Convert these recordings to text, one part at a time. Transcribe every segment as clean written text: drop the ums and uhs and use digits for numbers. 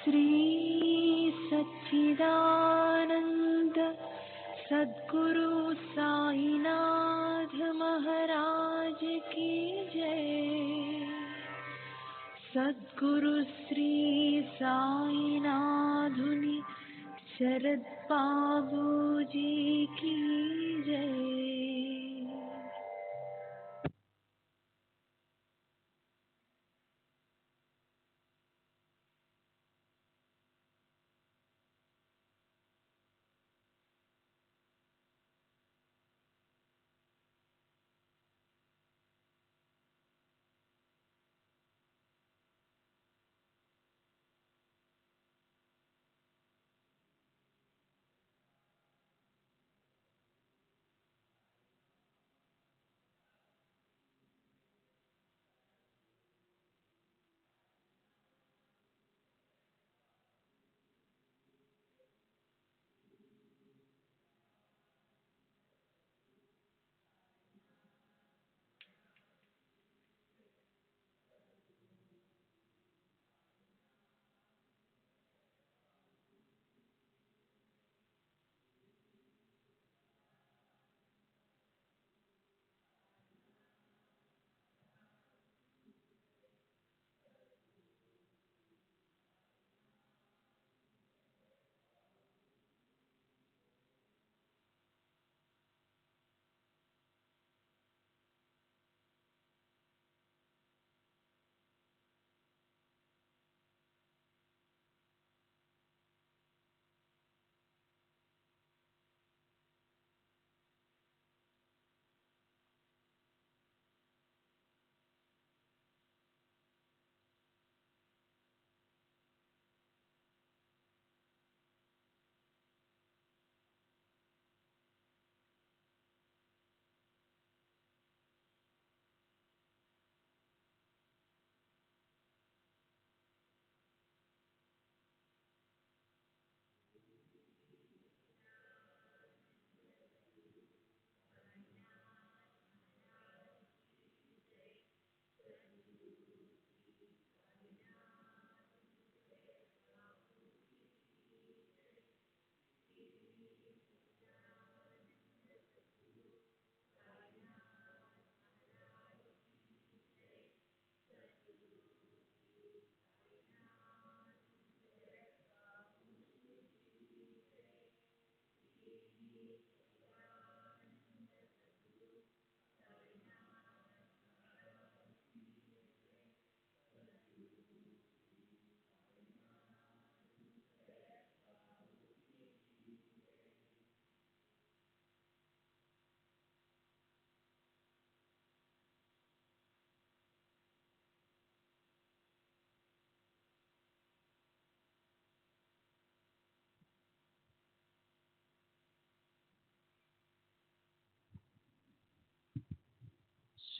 श्री सच्चिदानंद सद्गुरु साईनाथ महाराज की जय। सद्गुरु श्री साईनाथुनि शरद बाबू जी की जय।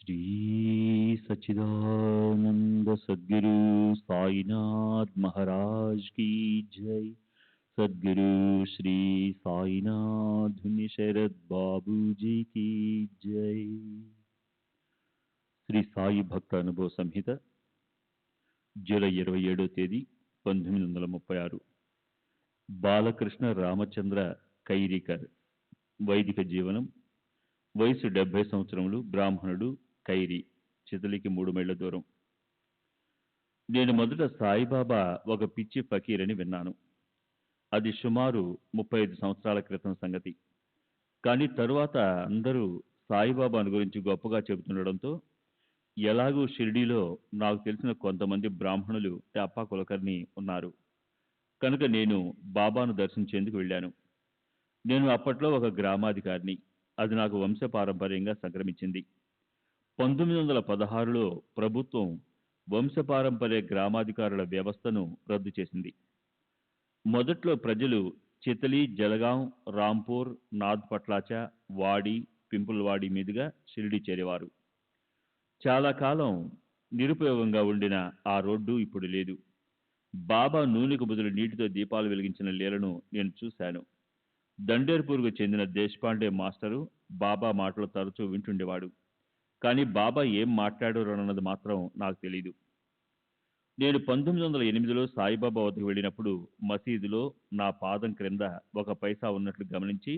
श्री सच्चिदानंद सद्गुरु साईनाथ महाराज की जय। सद्गुरु श्री साईनाथ धुनि शरद बाबू जी की जय। శ్రీ సాయి భక్త అనుభవ సంహిత జూలై 27వ తేదీ 1936. బాలకృష్ణ రామచంద్ర కైరికర్. వైదిక జీవనం. వయసు 70 సంవత్సరములు. బ్రాహ్మణుడు. కైరి. చితలికి 3 మైళ్ళ దూరం. నేను మొదట సాయిబాబా ఒక పిచ్చి ఫకీర్ అని విన్నాను. అది సుమారు 35 సంవత్సరాల క్రితం సంగతి. కానీ తరువాత అందరూ సాయిబాబాను గురించి గొప్పగా చెబుతుండడంతో, ఎలాగూ షిరిడీలో నాకు తెలిసిన కొంతమంది బ్రాహ్మణులు టాపా కులకర్ణి ఉన్నారు కనుక నేను బాబాను దర్శించేందుకు వెళ్ళాను. నేను అప్పట్లో ఒక గ్రామాధికారిని. అది నాకు వంశపారంపర్యంగా సంక్రమించింది. 1916లో ప్రభుత్వం వంశపారంపర్య గ్రామాధికారుల వ్యవస్థను రద్దు చేసింది. మొదట్లో ప్రజలు చితలి, జలగాం, రాంపూర్, నాథ్ పట్లాచా, వాడి, పింపుల్వాడి మీదుగా షిరిడీ చేరేవారు. చాలా కాలం నిరుపయోగంగా ఉండిన ఆ రోడ్డు ఇప్పుడు లేదు. బాబా నూనెకు బదులు నీటితో దీపాలు వెలిగించిన లీలను నేను చూశాను. దండేర్పూర్కు చెందిన దేశపాండే మాస్టరు బాబా మాటలు తరచూ వింటుండేవాడు. కానీ బాబా ఏం మాట్లాడారన్నది మాత్రం నాకు తెలీదు. నేను 1908లో సాయిబాబా వద్దకు వెళ్ళినప్పుడు మసీదులో నా పాదం క్రింద ఒక పైసా ఉన్నట్లు గమనించి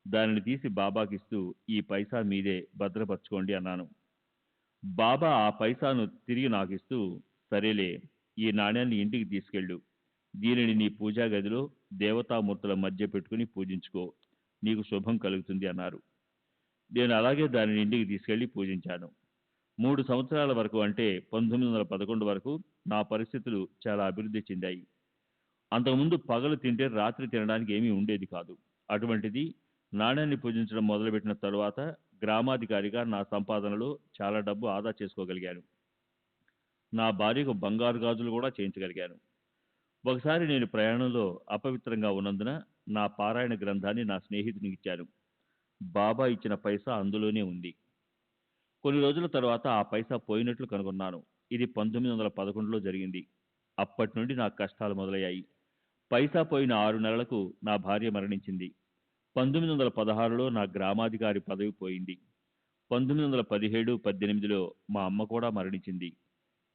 దానిని తీసి బాబాకిస్తూ ఈ పైసా మీదే భద్రపరచుకోండి అన్నాను. బాబా ఆ పైసాను తిరిగి నాకిస్తూ, సరేలే, ఈ నాణ్యాన్ని ఇంటికి తీసుకెళ్ళు, దీనిని నీ పూజా గదిలో దేవతామూర్తుల మధ్య పెట్టుకుని పూజించుకో, నీకు శుభం కలుగుతుంది అన్నారు. నేను అలాగే దానిని ఇంటికి తీసుకెళ్లి పూజించాను. 3 సంవత్సరాల వరకు, అంటే 1911 వరకు నా పరిస్థితులు చాలా అభివృద్ధి చెందాయి. అంతకుముందు పగలు తింటే రాత్రి తినడానికి ఏమీ ఉండేది కాదు. అటువంటిది నాణ్యాన్ని పూజించడం మొదలుపెట్టిన తరువాత గ్రామాధికారిగా నా సంపాదనలో చాలా డబ్బు ఆదా చేసుకోగలిగాను. నా భార్యకు బంగారు గాజులు కూడా చేయించగలిగాను. ఒకసారి నేను ప్రయాణంలో అపవిత్రంగా ఉన్నందున నా పారాయణ గ్రంథాన్ని నా స్నేహితునికి ఇచ్చాను. బాబా ఇచ్చిన పైసా అందులోనే ఉంది. కొన్ని రోజుల తర్వాత ఆ పైసా పోయినట్లు కనుగొన్నాను. ఇది 1911లో జరిగింది. అప్పటి నుండి నాకు కష్టాలు మొదలయ్యాయి. పైసా పోయిన 6 నెలలకు నా భార్య మరణించింది. 1916లో నా గ్రామాధికారి పదవి పోయింది. 1917, 18లో మా అమ్మ కూడా మరణించింది.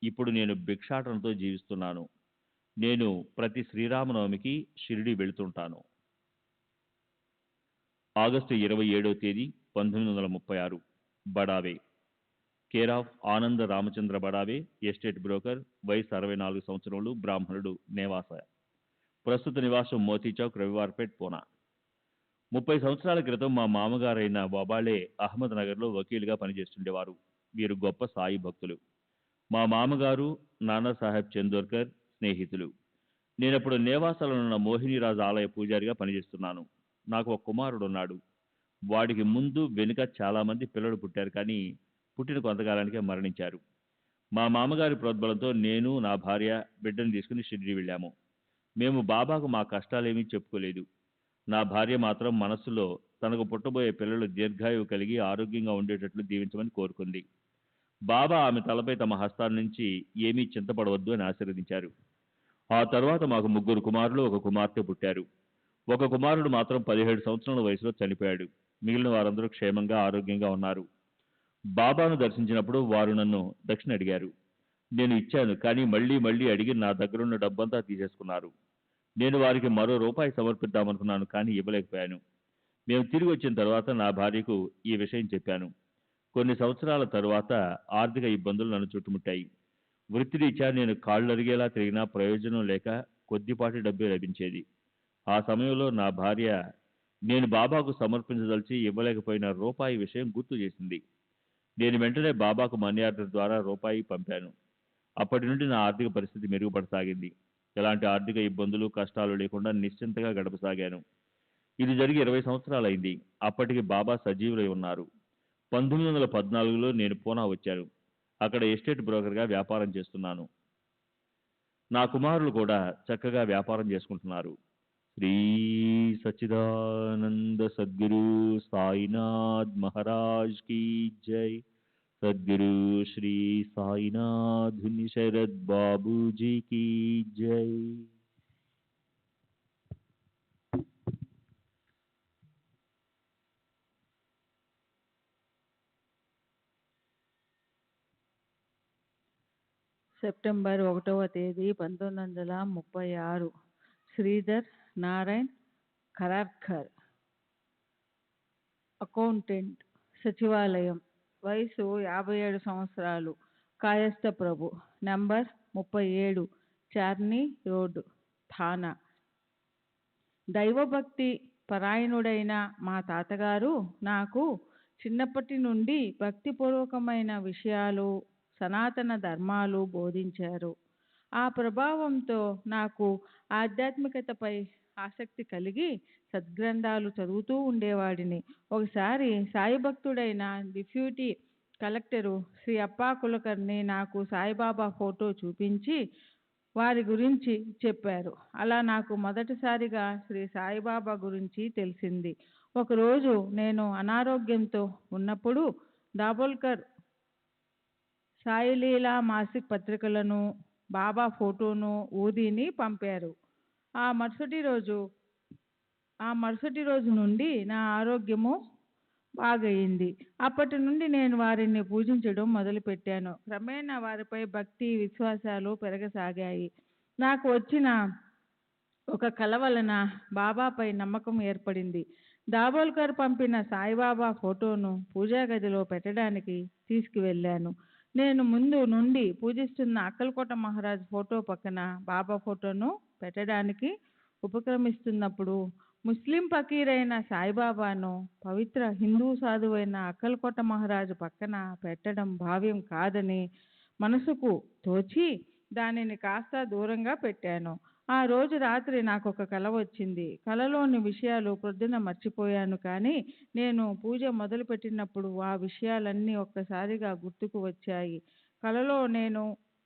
ఇప్పుడు నేను భిక్షాటనతో జీవిస్తున్నాను. నేను ప్రతి శ్రీరామనవమికి షిరిడి వెళుతుంటాను. ఆగస్టు 27వ తేదీ 1936. బడావే, కేర్ ఆఫ్ ఆనంద రామచంద్ర బడావే, ఎస్టేట్ బ్రోకర్, వయసు 64 సంవత్సరములు, బ్రాహ్మణుడు, నేవాస. ప్రస్తుత నివాసం మోతీచౌక్, రవివార్పేట్, పూనా. 30 సంవత్సరాల క్రితం మా మామగారైన వబాళే అహ్మద్ నగర్లో వకీలుగా పనిచేస్తుండేవారు. వీరు గొప్ప సాయి భక్తులు. మా మామగారు నానాసాహెబ్ చందోర్కర్ స్నేహితులు. నేనప్పుడు నేవాసలో ఉన్న మోహినీరాజు ఆలయ పూజారిగా పనిచేస్తున్నాను. నాకు ఒక కుమారుడు ఉన్నాడు. వాడికి ముందు వెనుక చాలా మంది పిల్లలు పుట్టారు, కానీ పుట్టిన కొంతకాలానికే మరణించారు. మా మామగారి ప్రోద్బలంతో నేను, నా భార్య బిడ్డను తీసుకుని షిరిడి వెళ్ళాము. మేము బాబాకు మా కష్టాలేమీ చెప్పుకోలేదు. నా భార్య మాత్రం మనస్సులో తనకు పుట్టబోయే పిల్లలు దీర్ఘాయువు కలిగి ఆరోగ్యంగా ఉండేటట్లు దీవించమని కోరుకుంది. బాబా ఆమె తలపై తమ హస్తాల నుంచి ఏమీ చింతపడవద్దు అని ఆశీర్వదించారు. ఆ తర్వాత మాకు 3 కుమారులు, 1 కుమార్తె పుట్టారు. ఒక కుమారుడు మాత్రం 17 సంవత్సరాల వయసులో చనిపోయాడు. మిగిలిన వారందరూ క్షేమంగా ఆరోగ్యంగా ఉన్నారు. బాబాను దర్శించినప్పుడు వారు నన్ను దక్షిణ అడిగారు. నేను ఇచ్చాను, కానీ మళ్ళీ మళ్ళీ అడిగి నా దగ్గరున్న డబ్బంతా తీసేసుకున్నారు. నేను వారికి మరో రూపాయి సమర్పిద్దామనుకున్నాను, కానీ ఇవ్వలేకపోయాను. మేము తిరిగి వచ్చిన తర్వాత నా భార్యకు ఈ విషయం చెప్పాను. కొన్ని సంవత్సరాల తరువాత ఆర్థిక ఇబ్బందులు నన్ను చుట్టుముట్టాయి. వృత్తిరీత్యా నేను కాళ్ళరిగేలా తిరిగినా ప్రయోజనం లేక కొద్దిపాటి డబ్బే లభించేది. ఆ సమయంలో నా భార్య నేను బాబాకు సమర్పించదలిచి ఇవ్వలేకపోయిన రూపాయి విషయం గుర్తు చేసింది. నేను వెంటనే బాబాకు మనీ ఆర్డర్ ద్వారా రూపాయి పంపాను. అప్పటి నుండి నా ఆర్థిక పరిస్థితి మెరుగుపడసాగింది. ఎలాంటి ఆర్థిక ఇబ్బందులు, కష్టాలు లేకుండా నిశ్చింతగా గడపసాగాను. ఇది జరిగి 20 సంవత్సరాలైంది. అప్పటికి బాబా సజీవులై ఉన్నారు. 1914లో నేను పూనా వచ్చాను. అక్కడ ఎస్టేట్ బ్రోకర్గా వ్యాపారం చేస్తున్నాను. నా కుమారులు కూడా చక్కగా వ్యాపారం చేసుకుంటున్నారు. శ్రీ సచ్చిదానంద సద్గురు సాయినాథ్ మహారాజ్ కీ జై. సద్గురు శ్రీ సాయినాథ్ శరద్ బాబూజీ కీ జై. సెప్టెంబర్ 1వ తేదీ 1936. శ్రీధర్ నారాయణ్ ఖరార్కర్, అకౌంటెంట్, సచివాలయం. వయసు 57 సంవత్సరాలు. కాయస్థ ప్రభు. Number 37, Charni road, Thana. దైవభక్తి పరాయణుడైన మా తాతగారు నాకు చిన్నప్పటి నుండి భక్తిపూర్వకమైన విషయాలు, సనాతన ధర్మాలు బోధించారు. ఆ ప్రభావంతో నాకు ఆధ్యాత్మికతపై ఆసక్తి కలిగి సద్గ్రంథాలు చదువుతూ ఉండేవాడిని. ఒకసారి సాయి భక్తుడైన డిప్యూటీ కలెక్టరు శ్రీ అప్పా కులకర్ణి నాకు సాయిబాబా ఫోటో చూపించి వారి గురించి చెప్పారు. అలా నాకు మొదటిసారిగా శ్రీ సాయిబాబా గురించి తెలిసింది. ఒకరోజు నేను అనారోగ్యంతో ఉన్నప్పుడు దాబోల్కర్ సాయిలీలా మాసిక్ పత్రికలను, బాబా ఫోటోను, ఊదీని పంపారు. ఆ మరుసటి రోజు నుండి నా ఆరోగ్యము బాగయింది. అప్పటి నుండి నేను వారిని పూజించడం మొదలుపెట్టాను. క్రమేణా వారిపై భక్తి, విశ్వాసాలు పెరగసాగాయి. నాకు వచ్చిన ఒక కల వలన బాబాపై నమ్మకం ఏర్పడింది. దాబోల్కర్ పంపిన సాయిబాబా ఫోటోను పూజా గదిలో పెట్టడానికి తీసుకువెళ్ళాను. నేను ముందు నుండి పూజిస్తున్న అక్కల్కోట మహారాజ్ ఫోటో పక్కన బాబా ఫోటోను పెట్టడానికి ఉపక్రమిస్తున్నప్పుడు ముస్లిం ఫకీరైన సాయిబాబాను పవిత్ర హిందూ సాధువైన అక్కల్కోట మహారాజు పక్కన పెట్టడం భావ్యం కాదని మనసుకు తోచి దానిని కాస్త దూరంగా పెట్టాను. ఆ రోజు రాత్రి నాకు ఒక కల వచ్చింది. కలలోని విషయాలు ప్రొద్దున మర్చిపోయాను, కానీ నేను పూజ మొదలుపెట్టినప్పుడు ఆ విషయాలన్నీ ఒక్కసారిగా గుర్తుకు వచ్చాయి. కలలో నేను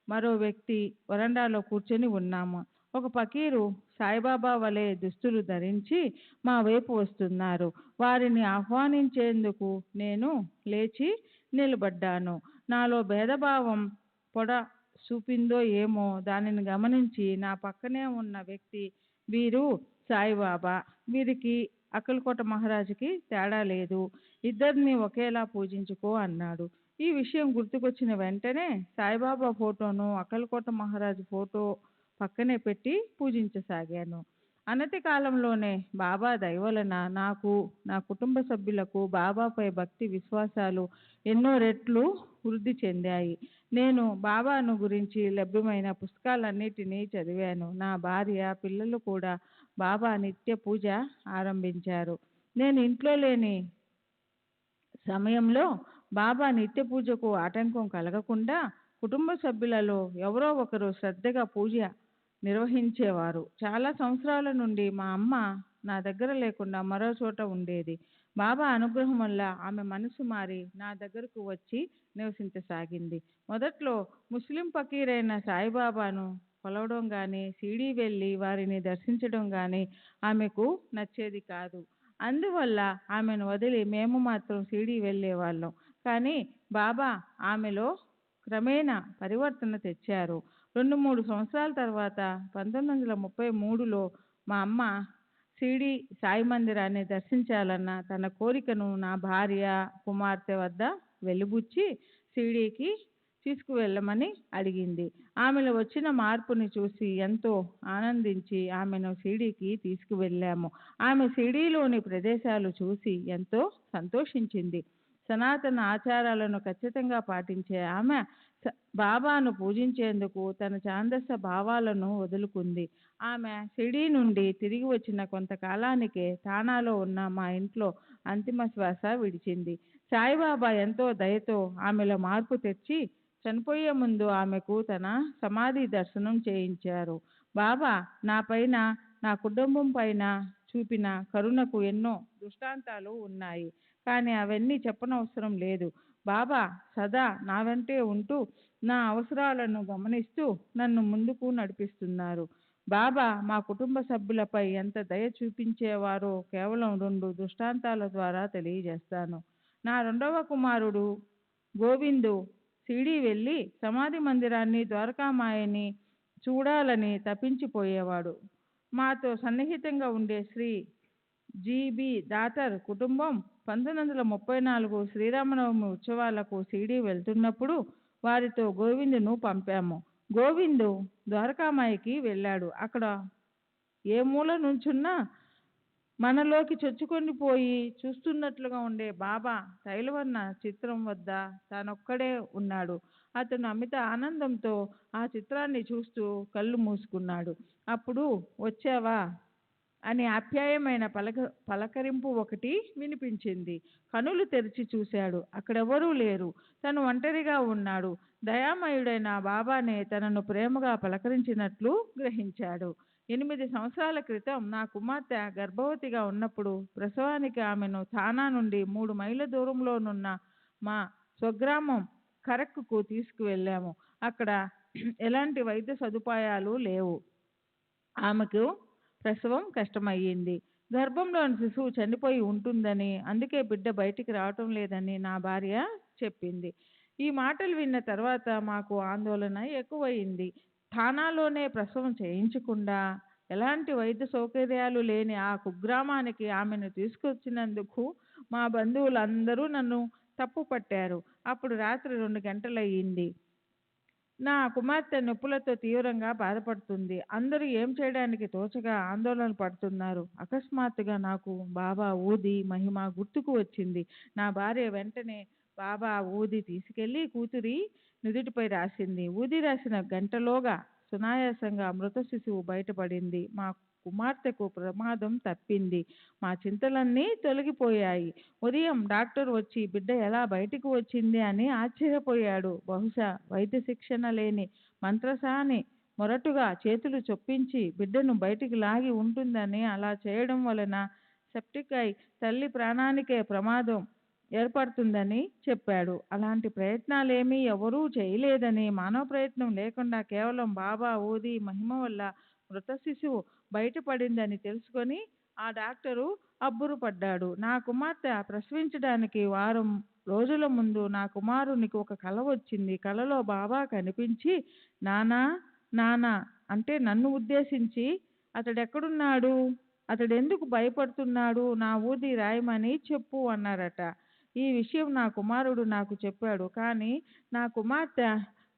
మరో వ్యక్తి వరండాలో కూర్చొని ఉన్నాము. ఒక ఫకీరు సాయిబాబా వలె దుస్తులు ధరించి మా వైపు వస్తున్నారు. వారిని ఆహ్వానించేందుకు నేను లేచి నిలబడ్డాను. నాలో భేదభావం పొడ చూపిందో ఏమో దానిని గమనించి నా పక్కనే ఉన్న వ్యక్తి, వీరు సాయిబాబా, వీరికి అక్కల్కోట మహారాజుకి తేడా లేదు, ఇద్దరిని ఒకేలా పూజించుకో అన్నాడు. ఈ విషయం గుర్తుకొచ్చిన వెంటనే సాయిబాబా ఫోటోను అక్కల్కోట మహారాజు ఫోటో పక్కనే పెట్టి పూజించసాగాను. అనతి కాలంలోనే బాబా దయ వలన నాకు, నా కుటుంబ సభ్యులకు బాబాపై భక్తి విశ్వాసాలు ఎన్నో రెట్లు వృద్ధి చెందాయి. నేను బాబాను గురించి లభ్యమైన పుస్తకాలన్నిటినీ చదివాను. నా భార్య, పిల్లలు కూడా బాబా నిత్య పూజ ఆరంభించారు. నేను ఇంట్లో లేని సమయంలో బాబా నిత్య పూజకు ఆటంకం కలగకుండా కుటుంబ సభ్యులలో ఎవరో ఒకరు శ్రద్ధగా పూజ నిర్వహించేవారు. చాలా సంవత్సరాల నుండి మా అమ్మ నా దగ్గర లేకుండా మరో చోట ఉండేది. బాబా అనుగ్రహం వల్ల ఆమె మనసు మారి నా దగ్గరకు వచ్చి నివసించసాగింది. మొదట్లో ముస్లిం ఫకీరైన సాయిబాబాను కొలవడం కానీ, షిరిడీ వెళ్ళి వారిని దర్శించడం కానీ ఆమెకు నచ్చేది కాదు. అందువల్ల ఆమెను వదిలి మేము మాత్రం షిరిడీ వెళ్ళేవాళ్ళం. కానీ బాబా ఆమెలో క్రమేణా పరివర్తన తెచ్చారు. 2-3 సంవత్సరాల తర్వాత 1933లో మా అమ్మ షిరిడీ సాయి మందిరాన్ని దర్శించాలన్న తన కోరికను నా భార్య, కుమార్తె వద్ద వెలిబుచ్చి షిరిడీకి తీసుకువెళ్ళమని అడిగింది. ఆమెలో వచ్చిన మార్పుని చూసి ఎంతో ఆనందించి ఆమెను షిరిడీకి తీసుకువెళ్ళాము. ఆమె షిరిడీలోని ప్రదేశాలు చూసి ఎంతో సంతోషించింది. సనాతన ఆచారాలను ఖచ్చితంగా పాటించే ఆమె బాబాను పూజించేందుకు తన ఛాందస భావాలను వదులుకుంది. ఆమె షిరిడీ నుండి తిరిగి వచ్చిన కొంతకాలానికే ఠానాలో ఉన్న మా ఇంట్లో అంతిమ శ్వాస విడిచింది. సాయిబాబా ఎంతో దయతో ఆమెలో మార్పు తెచ్చి చనిపోయే ముందు ఆమెకు తన సమాధి దర్శనం చేయించారు. బాబా నా పైన, నా కుటుంబం పైన చూపిన కరుణకు ఎన్నో దృష్టాంతాలు ఉన్నాయి, కానీ అవన్నీ చెప్పనవసరం లేదు. బాబా సదా నా వెంటే ఉంటూ నా అవసరాలను గమనిస్తూ నన్ను ముందుకు నడిపిస్తున్నారు. బాబా మా కుటుంబ సభ్యులపై ఎంత దయ చూపించేవారో కేవలం 2 దృష్టాంతాల ద్వారా తెలియజేస్తాను. నా రెండవ కుమారుడు గోవిందు షిరిడీ వెళ్ళి సమాధి మందిరాన్ని, ద్వారకామాయని చూడాలని తప్పించిపోయేవాడు. మాతో సన్నిహితంగా ఉండే శ్రీ జి.బి. దాతర్ కుటుంబం 1934 శ్రీరామనవమి ఉత్సవాలకు షిరిడీ వెళ్తున్నప్పుడు వారితో గోవిందును పంపాము. గోవిందు ద్వారకామాయికి వెళ్ళాడు. అక్కడ ఏ మూల నుంచున్నా మనలోకి చొచ్చుకొని పోయి చూస్తున్నట్లుగా ఉండే బాబా తైలవర్ణ చిత్రం వద్ద తానొక్కడే ఉన్నాడు. అతను అమిత ఆనందంతో ఆ చిత్రాన్ని చూస్తూ కళ్ళు మూసుకున్నాడు. అప్పుడు వచ్చావా అని ఆప్యాయమైన పలకరింపు ఒకటి వినిపించింది. కనులు తెరిచి చూశాడు. అక్కడెవరూ లేరు. తను ఒంటరిగా ఉన్నాడు. దయామయుడైన బాబానే తనను ప్రేమగా పలకరించినట్లు గ్రహించాడు. 8 సంవత్సరాల క్రితం నా కుమార్తె గర్భవతిగా ఉన్నప్పుడు ప్రసవానికి ఆమెను థానా నుండి 3 మైళ్ళ దూరంలోనున్న మా స్వగ్రామం ఖరక్కు తీసుకువెళ్ళాము. అక్కడ ఎలాంటి వైద్య సదుపాయాలు లేవు. ఆమెకు ప్రసవం కష్టమయ్యింది. గర్భంలోని శిశువు చనిపోయి ఉంటుందని, అందుకే బిడ్డ బయటికి రావటం లేదని నా భార్య చెప్పింది. ఈ మాటలు విన్న తర్వాత మాకు ఆందోళన ఎక్కువయింది. ఠానాలోనే ప్రసవం చేయించకుండా ఎలాంటి వైద్య సౌకర్యాలు లేని ఆ కుగ్రామానికి ఆమెను తీసుకొచ్చినందుకు మా బంధువులందరూ నన్ను తప్పు పట్టారు. అప్పుడు రాత్రి 2 గంటలయ్యింది. నా కుమార్తె నొప్పులతో తీవ్రంగా బాధపడుతుంది. అందరూ ఏం చేయడానికి తోచక ఆందోళన పడుతున్నారు. అకస్మాత్తుగా నాకు బాబా ఊది మహిమ గుర్తుకు వచ్చింది. నా భార్య వెంటనే బాబా ఊది తీసుకెళ్లి కూతురి నుదుటిపై రాసింది. ఊది రాసిన గంటలోగా సునాయాసంగా మృత శిశువు బయటపడింది. మా కుమార్తెకు ప్రమాదం తప్పింది. మా చింతలన్నీ తొలగిపోయాయి. ఉదయం డాక్టర్ వచ్చి బిడ్డ ఎలా బయటికి వచ్చింది అని ఆశ్చర్యపోయాడు. బహుశా వైద్య శిక్షణ లేని మంత్రసాని మొరటుగా చేతులు చొప్పించి బిడ్డను బయటికి లాగి ఉంటుందని, అలా చేయడం వలన సెప్టిక్ అయి తల్లి ప్రాణానికే ప్రమాదం ఏర్పడుతుందని చెప్పాడు. అలాంటి ప్రయత్నాలేమీ ఎవరూ చేయలేదని, మానవ ప్రయత్నం లేకుండా కేవలం బాబా ఊది మహిమ వల్ల మృత శిశువు బయటపడిందని తెలుసుకొని ఆ డాక్టరు అబ్బురపడ్డాడు. నా కుమార్తె ప్రసవించడానికి వారం రోజుల ముందు నా కుమారునికి ఒక కల వచ్చింది. కలలో బాబా కనిపించి నానా నానా అంటే నన్ను ఉద్దేశించి, అతడెక్కడున్నాడు, అతడెందుకు భయపడుతున్నాడు, నా ఊది రాయమని చెప్పు అన్నారట. ఈ విషయం నా కుమారుడు నాకు చెప్పాడు. కానీ నా కుమార్తె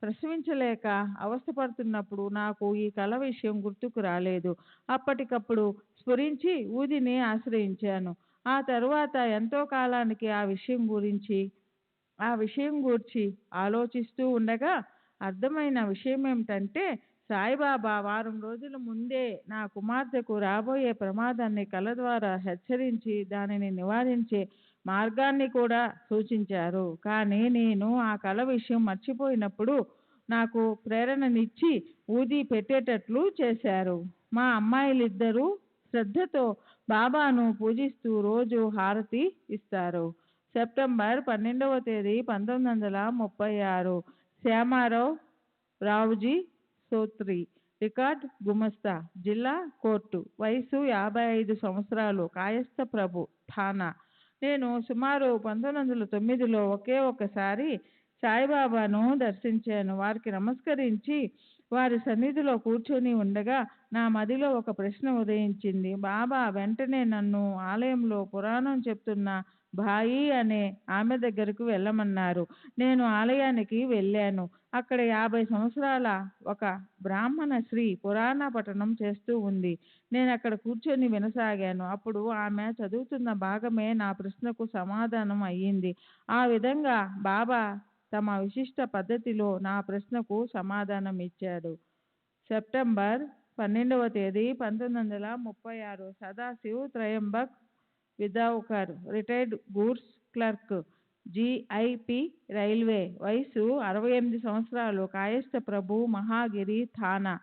ప్రసవించలేక అవస్థపడుతున్నప్పుడు నాకు ఈ కల విషయం గుర్తుకు రాలేదు. అప్పటికప్పుడు స్ఫురించి ఊదిని ఆశ్రయించాను. ఆ తరువాత ఎంతో కాలానికి ఆ విషయం గూర్చి ఆలోచిస్తూ ఉండగా అర్థమైన విషయం ఏమిటంటే, సాయిబాబా వారం రోజుల ముందే నా కుమార్తెకు రాబోయే ప్రమాదాన్ని కల ద్వారా హెచ్చరించి దానిని నివారించే మార్గాన్ని కూడా సూచించారు. కానీ నేను ఆ కల విషయం మర్చిపోయినప్పుడు నాకు ప్రేరణనిచ్చి ఊది పెట్టేటట్లు చేశారు. మా అమ్మాయిలిద్దరూ శ్రద్ధతో బాబాను పూజిస్తూ రోజు హారతి ఇస్తారు. సెప్టెంబర్ 12వ తేదీ 1936. శ్యామారావు రావుజీ సోత్రి. రికార్డ్ గుమస్తా, జిల్లా కోర్టు. వయసు 55 సంవత్సరాలు. కాయస్థ ప్రభు, ఠానా. నేను సుమారు 1909లో ఒకే ఒకసారి సాయిబాబాను దర్శించాను. వారికి నమస్కరించి వారి సన్నిధిలో కూర్చొని ఉండగా నా మదిలో ఒక ప్రశ్న ఉదయించింది. బాబా వెంటనే నన్ను ఆలయంలో పురాణం చెప్తున్న భాయి అనే ఆమె దగ్గరకు వెళ్ళమన్నారు. నేను ఆలయానికి వెళ్ళాను. అక్కడ 50 సంవత్సరాల ఒక బ్రాహ్మణ స్త్రీ పురాణ పఠనం చేస్తూ ఉంది. నేను అక్కడ కూర్చొని వినసాగాను. అప్పుడు ఆమె చదువుతున్న భాగమే నా ప్రశ్నకు సమాధానం అయ్యింది. ఆ విధంగా బాబా తమ విశిష్ట పద్ధతిలో నా ప్రశ్నకు సమాధానం ఇచ్చాడు. సెప్టెంబర్ 12వ తేదీ 1936. Sadashiv Trimbak Vidavkar, retired goods clerk, GIP railway. వయసు 68 సంవత్సరాలు. కాయస్థ ప్రభు, మహాగిరి, థానా.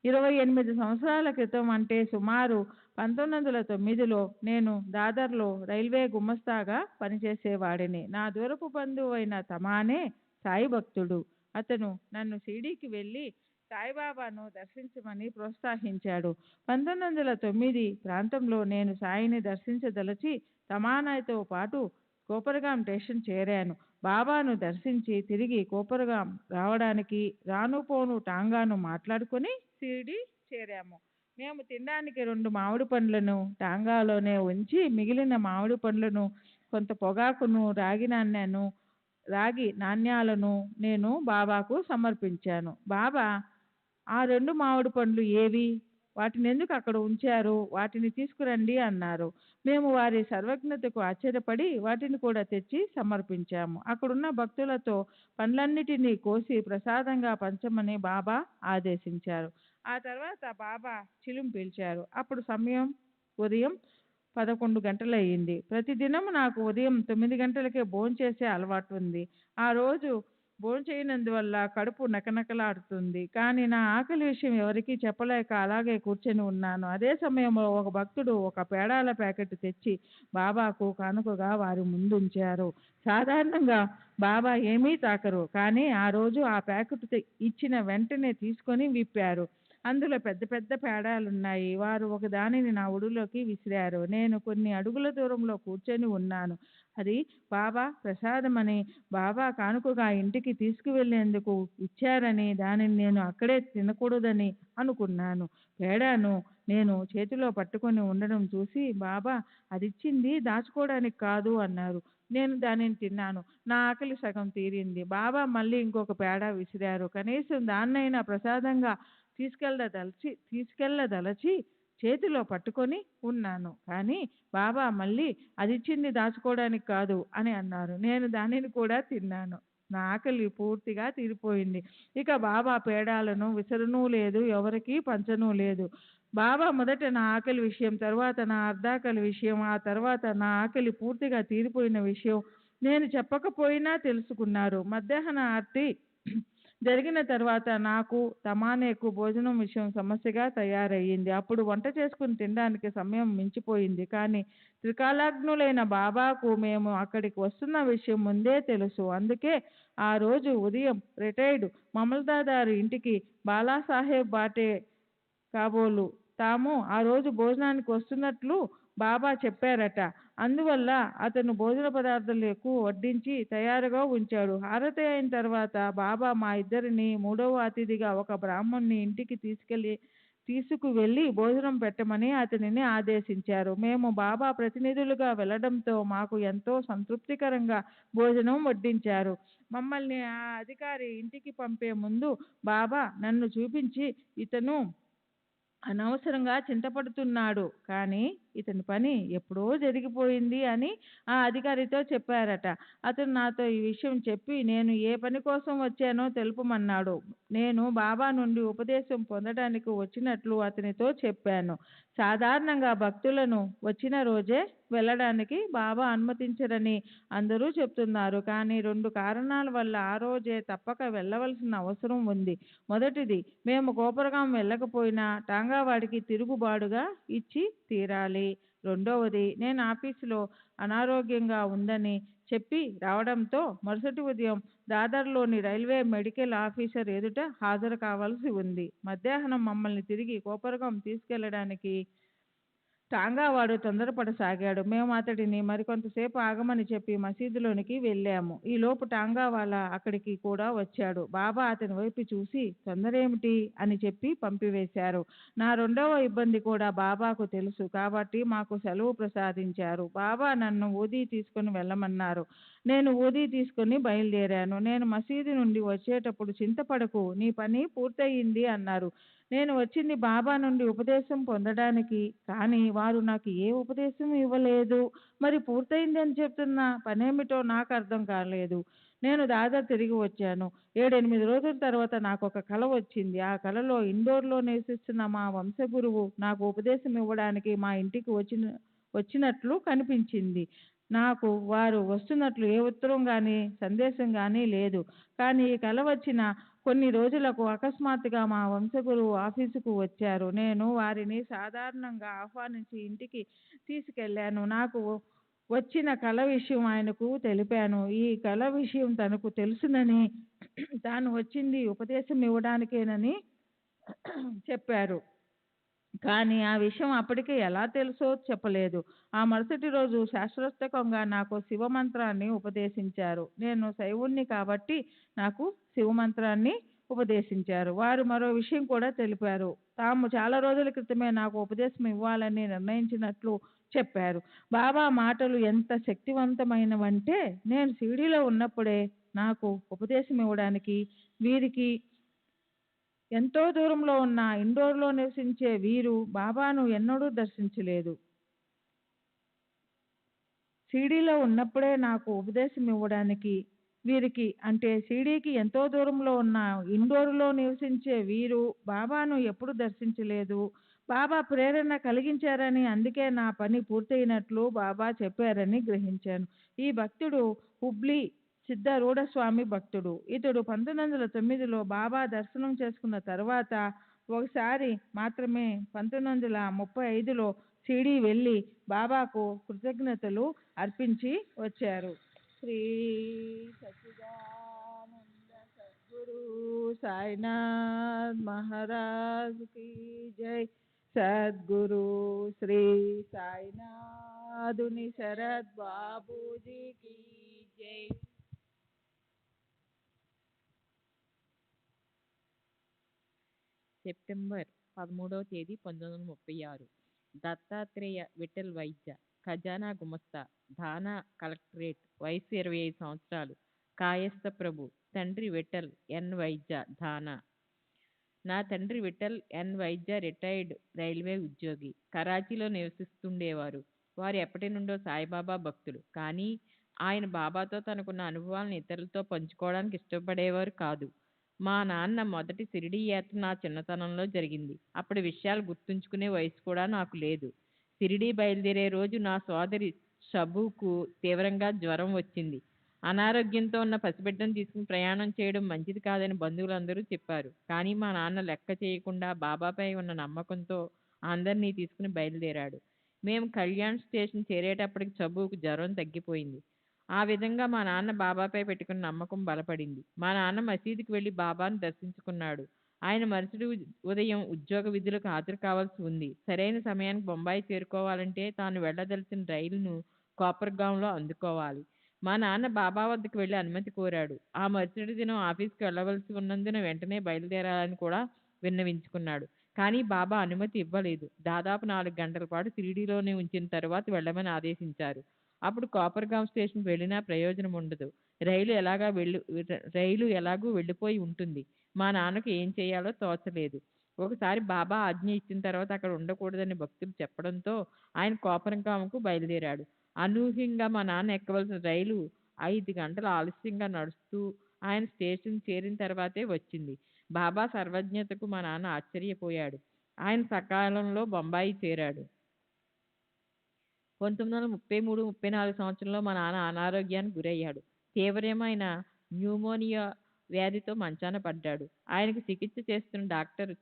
28 సంవత్సరాల క్రితం అంటే సుమారు 1909లో నేను దాదర్లో రైల్వే గుమస్తాగా పనిచేసేవాడిని. నా దూరపు బంధువు అయిన తమానే సాయి భక్తుడు. అతను నన్ను షిరిడీకి వెళ్ళి సాయిబాబాను దర్శించమని ప్రోత్సహించాడు. 1909 ప్రాంతంలో నేను సాయిని దర్శించదలచి తమానాతో పాటు కోపరగాం స్టేషన్ చేరాను. బాబాను దర్శించి తిరిగి కోపరగాం రావడానికి రాను పోను టాంగాను మాట్లాడుకొని షిరిడీ చేరాము. మేము తినడానికి 2 మామిడి పండ్లను టాంగాలోనే ఉంచి మిగిలిన మామిడి పండ్లను, కొంత పొగాకును, రాగి నాణ్యాలను నేను బాబాకు సమర్పించాను. బాబా, ఆ 2 మామిడి పండ్లు ఏవి, వాటిని ఎందుకు అక్కడ ఉంచారు, వాటిని తీసుకురండి అన్నారు. మేము వారి సర్వజ్ఞతకు ఆశ్చర్యపడి వాటిని కూడా తెచ్చి సమర్పించాము. అక్కడున్న భక్తులతో పండ్లన్నిటినీ కోసి ప్రసాదంగా పంచమని బాబా ఆదేశించారు. ఆ తర్వాత బాబా చిలుం పీల్చారు. అప్పుడు సమయం ఉదయం 11 గంటలయ్యింది. ప్రతిదినం నాకు ఉదయం 9 గంటలకే భోంచేసే అలవాటు ఉంది. ఆ రోజు భోంచేయనందువల్ల కడుపు నకనకలాడుతుంది. కానీ నా ఆకలి విషయం ఎవరికీ చెప్పలేక అలాగే కూర్చొని ఉన్నాను. అదే సమయంలో ఒక భక్తుడు ఒక పేడాల ప్యాకెట్ తెచ్చి బాబాకు కానుకగా వారి ముందుంచారు. సాధారణంగా బాబా ఏమీ తాకరు. కానీ ఆ రోజు ఆ ప్యాకెట్ ఇచ్చిన వెంటనే తీసుకొని విప్పారు. అందులో పెద్ద పెద్ద పేడాలున్నాయి. వారు ఒక దానిని నా ఒడిలోకి విసిరారు. నేను కొన్ని అడుగుల దూరంలో కూర్చొని ఉన్నాను. అది బాబా ప్రసాదమని, బాబా కానుకగా ఇంటికి తీసుకువెళ్ళేందుకు ఇచ్చారని దానిని నేను అక్కడే తినకూడదని అనుకున్నాను. పేడాను నేను చేతిలో పట్టుకొని ఉండడం చూసి బాబా అదిచ్చింది దాచుకోవడానికి కాదు అన్నారు. నేను దానిని తిన్నాను. నా ఆకలి సగం తీరింది. బాబా మళ్ళీ ఇంకొక పేడ విసిరారు. కనీసం దాన్నైనా ప్రసాదంగా తీసుకెళ్ళదలచి చేతిలో పట్టుకొని ఉన్నాను. కానీ బాబా మళ్ళీ అదిచ్చింది దాచుకోవడానికి కాదు అని అన్నారు. నేను దానిని కూడా తిన్నాను. నా ఆకలి పూర్తిగా తీరిపోయింది. ఇక బాబా పేడాలను విసరనూ లేదు, ఎవరికీ పంచనూ లేదు. బాబా మొదట నా ఆకలి విషయం, తర్వాత నా అర్ధాకలి విషయం, ఆ తర్వాత నా ఆకలి పూర్తిగా తీరిపోయిన విషయం నేను చెప్పకపోయినా తెలుసుకున్నారు. మధ్యాహ్న ఆర్తి జరిగిన తర్వాత నాకు తమానేకు భోజనం విషయం సమస్యగా తయారయ్యింది. అప్పుడు వంట చేసుకుని తినడానికి సమయం మించిపోయింది. కానీ త్రికాలాగ్నులైన బాబాకు మేము అక్కడికి వస్తున్న విషయం ముందే తెలుసు. అందుకే ఆ రోజు ఉదయం రిటైర్డ్ మమల్దాదారు ఇంటికి బాలాసాహెబ్ బాటే కాబోలు తాము ఆ రోజు భోజనానికి వస్తున్నట్లు బాబా చెప్పారట. అందువల్ల అతను భోజన పదార్థాలు ఎక్కువ వడ్డించి తయారుగా ఉంచాడు. హారతి అయిన తర్వాత బాబా మా ఇద్దరిని మూడవ అతిథిగా ఒక బ్రాహ్మణ్ణి ఇంటికి తీసుకువెళ్ళి భోజనం పెట్టమని అతనిని ఆదేశించారు. మేము బాబా ప్రతినిధులుగా వెళ్ళడంతో మాకు ఎంతో సంతృప్తికరంగా భోజనం వడ్డించారు. మమ్మల్ని ఆ అధికారి ఇంటికి పంపే ముందు బాబా నన్ను చూపించి, ఇతను అనవసరంగా చింతపడుతున్నాడు, కానీ ఇతని పని ఎప్పుడో జరిగిపోయింది అని ఆ అధికారితో చెప్పారట. అతను నాతో ఈ విషయం చెప్పి నేను ఏ పని కోసం వచ్చానో తెలుపమన్నాడు. నేను బాబా నుండి ఉపదేశం పొందడానికి వచ్చినట్లు అతనితో చెప్పాను. సాధారణంగా భక్తులను వచ్చిన రోజే వెళ్ళడానికి బాబా అనుమతించరని అందరూ చెప్తున్నారు. కానీ 2 కారణాల వల్ల ఆ రోజే తప్పక వెళ్ళవలసిన అవసరం ఉంది. మొదటిది, మేము కోపరగాం వెళ్ళకపోయినా టాంగావాడికి తిరుగుబాటుగా ఇచ్చి తీరాలి. రెండవది, నేను ఆఫీసులో అనారోగ్యంగా ఉందని చెప్పి రావడంతో మరుసటి ఉదయం దాదర్లోని రైల్వే మెడికల్ ఆఫీసర్ ఎదుట హాజరు కావాల్సి ఉంది. మధ్యాహ్నం మమ్మల్ని తిరిగి కోపరగాం తీసుకెళ్ళడానికి టాంగావాడు తొందరపడసాగాడు. మేము అతడిని మరికొంతసేపు ఆగమని చెప్పి మసీదులోనికి వెళ్ళాము. ఈలోపు టాంగావాలా అక్కడికి కూడా వచ్చాడు. బాబా అతని వైపు చూసి తొందరేమిటి అని చెప్పి పంపివేశారు. నా రెండవ ఇబ్బంది కూడా బాబాకు తెలుసు కాబట్టి మాకు సెలవు ప్రసాదించారు. బాబా నన్ను ఊదీ తీసుకుని వెళ్ళమన్నారు. నేను ఊదీ తీసుకుని బయలుదేరాను. నేను మసీదు నుండి వచ్చేటప్పుడు చింతపడకు, నీ పని పూర్తయింది అన్నారు. నేను వచ్చింది బాబా నుండి ఉపదేశం పొందడానికి, కానీ వారు నాకు ఏ ఉపదేశం ఇవ్వలేదు. మరి పూర్తయింది అని చెప్తున్న పనేమిటో నాకు అర్థం కాలేదు. నేను దాదాపు తిరిగి వచ్చాను. 7-8 రోజుల తర్వాత నాకు ఒక కల వచ్చింది. ఆ కలలో ఇండోర్లో నివసిస్తున్న మా వంశగురువు నాకు ఉపదేశం ఇవ్వడానికి మా ఇంటికి వచ్చినట్లు కనిపించింది. నాకు వారు వస్తున్నట్లు ఏ ఉత్తరం కానీ సందేశం కానీ లేదు. కానీ ఈ కల వచ్చిన కొన్ని రోజులకు అకస్మాత్తుగా మా వంశగురువు ఆఫీసుకు వచ్చారు. నేను వారిని సాధారణంగా ఆహ్వానించి ఇంటికి తీసుకెళ్ళాను. నాకు వచ్చిన కల విషయం ఆయనకు తెలిపాను. ఈ కల విషయం తనకు తెలుసునని, తాను వచ్చింది ఉపదేశం ఇవ్వడానికేనని చెప్పారు. కానీ ఆ విషయం అప్పటికే ఎలా తెలుసో చెప్పలేదు. ఆ మరుసటి రోజు శాస్త్రోక్తంగా నాకు శివమంత్రాన్ని ఉపదేశించారు. నేను శైవుణ్ణి కాబట్టి నాకు శివమంత్రాన్ని ఉపదేశించారు. వారు మరో విషయం కూడా తెలిపారు. తాము చాలా రోజుల క్రితమే నాకు ఉపదేశం ఇవ్వాలని నిర్ణయించినట్లు చెప్పారు. బాబా మాటలు ఎంత శక్తివంతమైనవంటే నేను షిరిడీలో ఉన్నప్పుడే నాకు ఉపదేశం ఇవ్వడానికి వీరికి ఎంతో దూరంలో ఉన్న ఇండోర్లో నివసించే వీరు బాబాను ఎన్నడూ దర్శించలేదు. షిరిడీలో ఉన్నప్పుడే నాకు ఉపదేశం ఇవ్వడానికి వీరికి, అంటే షిరిడీకి ఎంతో దూరంలో ఉన్న ఇండోర్లో నివసించే వీరు బాబాను ఎప్పుడు దర్శించలేదు. బాబా ప్రేరణ కలిగించారని, అందుకే నా పని పూర్తయినట్లు బాబా చెప్పారని గ్రహించాను. ఈ భక్తుడు హుబ్లీ సిద్ధారూఢ స్వామి భక్తుడు. ఇతడు 1909లో బాబా దర్శనం చేసుకున్న తర్వాత ఒకసారి మాత్రమే 1935లో షిరిడీ వెళ్ళి బాబాకు కృతజ్ఞతలు అర్పించి వచ్చారు. శ్రీ సచ్చిదానంద సద్గురు సాయినాథ్ మహారాజ్ की जय. सद्गुरु श्री साईनाथ ఆధుని శరత్ బాబూజీకి జై. సెప్టెంబర్ 13వ తేదీ 1936 దత్తాత్రేయ విఠల్ వైద్య, ఖజానా గుమస్తా, థానా కలెక్టరేట్, వయసు 25 సంవత్సరాలు, కాయస్థ ప్రభు. తండ్రి విఠల్ ఎన్ వైద్య, థానా. నా తండ్రి విఠల్ ఎన్ వైద్య రిటైర్డ్ రైల్వే ఉద్యోగి. కరాచీలో నివసిస్తుండేవారు. వారు ఎప్పటి నుండో సాయిబాబా భక్తులు. కానీ ఆయన బాబాతో తనకున్న అనుభవాలను ఇతరులతో పంచుకోవడానికి ఇష్టపడేవారు కాదు. మా నాన్న మొదటి షిరిడీ యాత్ర నా చిన్నతనంలో జరిగింది. అప్పటి విషయాలు గుర్తుంచుకునే వయసు కూడా నాకు లేదు. షిరిడీ బయలుదేరే రోజు నా సోదరి షబుకు తీవ్రంగా జ్వరం వచ్చింది. అనారోగ్యంతో ఉన్న పసిబిడ్డను తీసుకుని ప్రయాణం చేయడం మంచిది కాదని బంధువులందరూ చెప్పారు. కానీ మా నాన్న లెక్క చేయకుండా బాబాపై ఉన్న నమ్మకంతో అందరినీ తీసుకుని బయలుదేరాడు. మేము కళ్యాణ్ స్టేషన్ చేరేటప్పటికి షబుకు జ్వరం తగ్గిపోయింది. ఆ విధంగా మా నాన్న బాబాపై పెట్టుకున్న నమ్మకం బలపడింది. మా నాన్న మసీదుకి వెళ్లి బాబాను దర్శించుకున్నాడు. ఆయన మరుసటి ఉదయం ఉద్యోగ విధులకు హాజరు కావాల్సి ఉంది. సరైన సమయానికి బొంబాయి చేరుకోవాలంటే తాను వెళ్లదలిచిన రైలును కోపర్గాంలో అందుకోవాలి. మా నాన్న బాబా వద్దకు వెళ్లి అనుమతి కోరాడు. ఆ మరుసటి దినం ఆఫీస్కి వెళ్లవలసి ఉన్నందున వెంటనే బయలుదేరాలని కూడా విన్నవించుకున్నాడు. కానీ బాబా అనుమతి ఇవ్వలేదు. దాదాపు 4 గంటల పాటు షిరిడీలోనే ఉంచిన తరువాత వెళ్ళమని ఆదేశించారు. అప్పుడు కోపర్గాం స్టేషన్కి వెళ్ళినా ప్రయోజనం ఉండదు. రైలు ఎలాగూ వెళ్ళిపోయి ఉంటుంది. మా నాన్నకు ఏం చేయాలో తోచలేదు. ఒకసారి బాబా ఆజ్ఞ ఇచ్చిన తర్వాత అక్కడ ఉండకూడదని భక్తులు చెప్పడంతో ఆయన కోపర్గాంకు బయలుదేరాడు. అనూహ్యంగా మా నాన్న ఎక్కవలసిన రైలు 5 గంటలు ఆలస్యంగా నడుస్తూ ఆయన స్టేషన్ చేరిన తర్వాతే వచ్చింది. బాబా సర్వజ్ఞతకు మా నాన్న ఆశ్చర్యపోయాడు. ఆయన సకాలంలో బొంబాయి చేరాడు. 1933-34 సంవత్సరంలో మా నాన్న అనారోగ్యానికి గురయ్యాడు. తీవ్రమైన న్యూమోనియా వ్యాధితో మంచాన పడ్డాడు. ఆయనకు చికిత్స చేస్తున్న డాక్టర్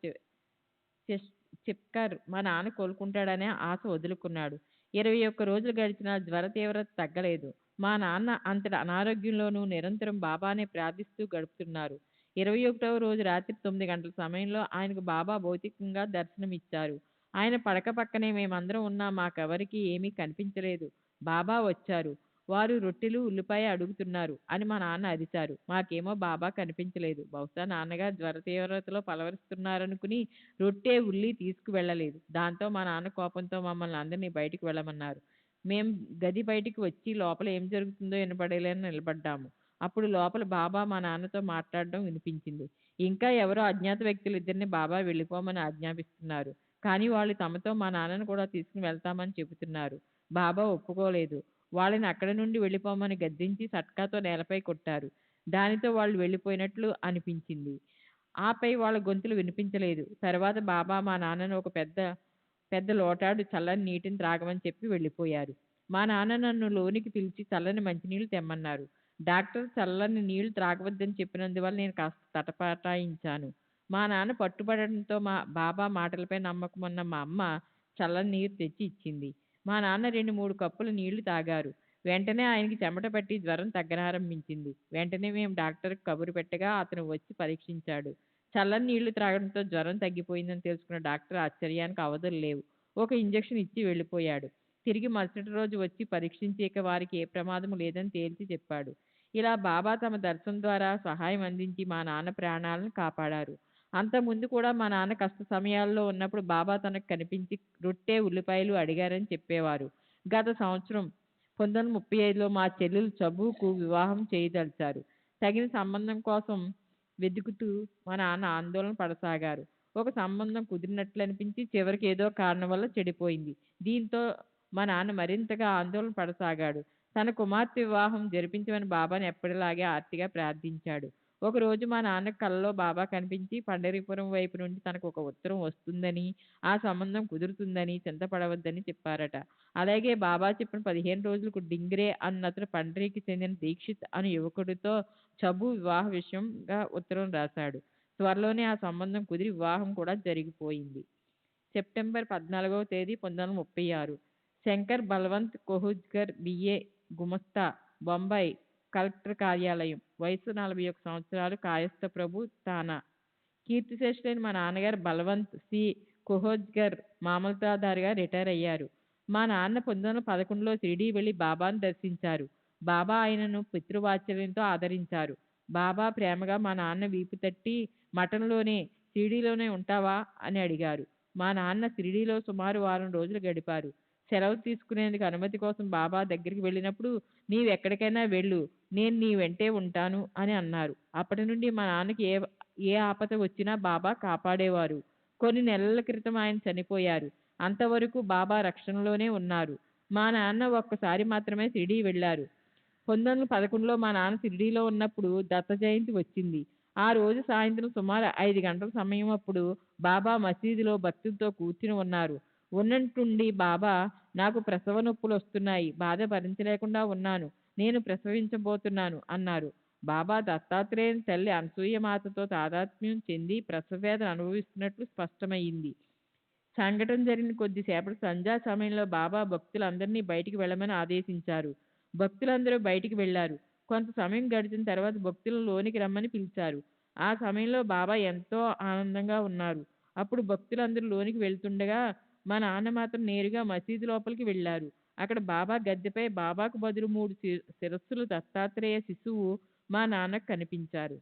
చిప్కర్ మా నాన్న కోలుకుంటాడనే ఆశ వదులుకున్నాడు. 21 రోజులు గడిచినా జ్వర తీవ్రత తగ్గలేదు. మా నాన్న అంతటి అనారోగ్యంలోనూ నిరంతరం బాబానే ప్రార్థిస్తూ గడుపుతున్నారు. 21వ రోజు రాత్రి 9 గంటల సమయంలో ఆయనకు బాబా భౌతికంగా దర్శనమిచ్చారు. ఆయన పడక పక్కనే మేమందరం ఉన్నా మాకెవరికీ ఏమీ కనిపించలేదు. బాబా వచ్చారు. వారు రొట్టెలు ఉల్లిపాయ అడుగుతున్నారు అని మా నాన్న అరిచారు. మాకేమో బాబా కనిపించలేదు. బహుశా నాన్నగారు జ్వర తీవ్రతలో పలవరిస్తున్నారనుకుని రొట్టె ఉల్లి తీసుకువెళ్ళలేదు. దాంతో మా నాన్న కోపంతో మమ్మల్ని అందరినీ బయటికి వెళ్ళమన్నారు. మేం గది బయటికి వచ్చి లోపల ఏం జరుగుతుందో వినపడేలా నిలబడ్డాము. అప్పుడు లోపల బాబా మా నాన్నతో మాట్లాడడం వినిపించింది. ఇంకా ఎవరో అజ్ఞాత వ్యక్తులు ఇద్దరిని బాబా వెళ్ళిపోమని ఆజ్ఞాపిస్తున్నారు. కానీ వాళ్ళు తమతో మా నాన్నను కూడా తీసుకుని వెళ్తామని చెబుతున్నారు. బాబా ఒప్పుకోలేదు. వాళ్ళని అక్కడి నుండి వెళ్ళిపోమని గద్దించి సట్కాతో నేలపై కొట్టారు. దానితో వాళ్ళు వెళ్ళిపోయినట్లు అనిపించింది. ఆపై వాళ్ళ గొంతులు వినిపించలేదు. తర్వాత బాబా మా నాన్నను ఒక పెద్ద లోటాడు చల్లని నీటిని త్రాగమని చెప్పి వెళ్ళిపోయారు. మా నాన్న నన్ను లోనికి పిలిచి చల్లని మంచినీళ్లు తెమ్మన్నారు. డాక్టర్ చల్లని నీళ్లు త్రాగవద్దని చెప్పినందువల్ల నేను కాస్త తటపటాయించాను. మా నాన్న పట్టుబడడంతో బాబా మాటలపై నమ్మకం ఉన్న మా అమ్మ చల్లని నీరు తెచ్చి ఇచ్చింది. మా నాన్న 2-3 కప్పులు నీళ్లు తాగారు. వెంటనే ఆయనకి చెమట పట్టి జ్వరం తగ్గనారంభించింది. వెంటనే మేము డాక్టర్కి కబురు పెట్టగా అతను వచ్చి పరీక్షించాడు. చల్లని నీళ్లు త్రాగడంతో జ్వరం తగ్గిపోయిందని తెలుసుకున్న డాక్టర్ ఆశ్చర్యానికి అవధులు లేవు. ఒక ఇంజెక్షన్ ఇచ్చి వెళ్ళిపోయాడు. తిరిగి మరుసటి రోజు వచ్చి పరీక్షించి ఇక వారికి ఏ ప్రమాదం లేదని తేల్చి చెప్పాడు. ఇలా బాబా తమ దర్శనం ద్వారా సహాయం అందించి మా నాన్న ప్రాణాలను కాపాడారు. అంతకుముందు కూడా మా నాన్న కష్ట సమయాల్లో ఉన్నప్పుడు బాబా తనకు కనిపించి రొట్టె ఉల్లిపాయలు అడిగారని చెప్పేవారు. గత సంవత్సరం 1935లో మా చెల్లెలు చబుకు వివాహం చేయదలిచారు. తగిన సంబంధం కోసం వెతుకుతూ మా నాన్న ఆందోళన పడసాగారు. ఒక సంబంధం కుదిరినట్లు అనిపించి చివరికి ఏదో కారణం వల్ల చెడిపోయింది. దీంతో మా నాన్న మరింతగా ఆందోళన పడసాగాడు. తన కుమార్తె వివాహం జరిపించమని బాబాని ఎప్పటిలాగే ఆర్తిగా ప్రార్థించాడు. ఒకరోజు మా నాన్న కలలో బాబా కనిపించి పండరీపురం వైపు నుండి తనకు ఒక ఉత్తరం వస్తుందని, ఆ సంబంధం కుదురుతుందని చింతపడవద్దని చెప్పారట. అలాగే బాబా చెప్పిన 15 రోజులకు డింగ్రే అన్నతను పండరీకి చెందిన దీక్షిత్ అనే యువకుడితో చబు వివాహ విషయంగా ఉత్తరం రాశాడు. త్వరలోనే ఆ సంబంధం కుదిరి వివాహం కూడా జరిగిపోయింది. సెప్టెంబర్ 14వ తేదీ 1936 శంకర్ బల్వంత్ కొహుజ్గర్ బిఏ గుమస్తా, బొంబాయి కలెక్టర్ కార్యాలయం, వయసు 41 సంవత్సరాలు, కాయస్థ ప్రభు, థానా. కీర్తిశేషులైన మా నాన్నగారు బల్వంత్ సి కొహోజ్గర్ మామూలుదారుగా రిటైర్ అయ్యారు. మా నాన్న 1911లో షిరిడీ వెళ్ళి బాబాను దర్శించారు. బాబా ఆయనను పితృవాత్సల్యంతో ఆదరించారు. బాబా ప్రేమగా మా నాన్న వీపు తట్టి మఠంలోనే షిరిడీలోనే ఉంటావా అని అడిగారు. మా నాన్న షిరిడీలో సుమారు వారం రోజులు గడిపారు. సెలవు తీసుకునేందుకు అనుమతి కోసం బాబా దగ్గరికి వెళ్ళినప్పుడు నీవెక్కడికైనా వెళ్ళు, నేను నీ వెంటే ఉంటాను అని అన్నారు. అప్పటి నుండి మా నాన్నకి ఏ ఆపద వచ్చినా బాబా కాపాడేవారు. కొన్ని నెలల క్రితం ఆయన చనిపోయారు. అంతవరకు బాబా రక్షణలోనే ఉన్నారు. మా నాన్న ఒక్కసారి మాత్రమే షిరిడీ వెళ్ళారు. 1911లో మా నాన్న షిరిడీలో ఉన్నప్పుడు దత్త జయంతి వచ్చింది. ఆ రోజు సాయంత్రం సుమారు 5 గంటల సమయం అప్పుడు బాబా మసీదులో భక్తులతో కూర్చుని ఉన్నారు. ఉన్నట్టుండి బాబా, నాకు ప్రసవ నొప్పులు వస్తున్నాయి, బాధ భరించలేకుండా ఉన్నాను, నేను ప్రసవించబోతున్నాను అన్నారు. బాబా దత్తాత్రేయుని తల్లి అనసూయమాతతో తాదాత్మ్యం చెంది ప్రసవ వేదన అనుభవిస్తున్నట్లు స్పష్టమయ్యింది. సంఘటన జరిగిన కొద్దిసేపటి సంధ్యా సమయంలో బాబా భక్తులందరినీ బయటికి వెళ్ళమని ఆదేశించారు. భక్తులందరూ బయటికి వెళ్లారు. కొంత సమయం గడిచిన తర్వాత భక్తులను లోనికి రమ్మని పిలిచారు. ఆ సమయంలో బాబా ఎంతో ఆనందంగా ఉన్నారు. అప్పుడు భక్తులందరూ లోనికి వెళ్తుండగా మా నాన్న మాత్రం నేరుగా మసీదు లోపలికి వెళ్ళారు. అక్కడ బాబా గద్దెపై బాబాకు బదులు 3 శిరస్సులు దత్తాత్రేయ శిశువు మా నాన్నకు కనిపించారు.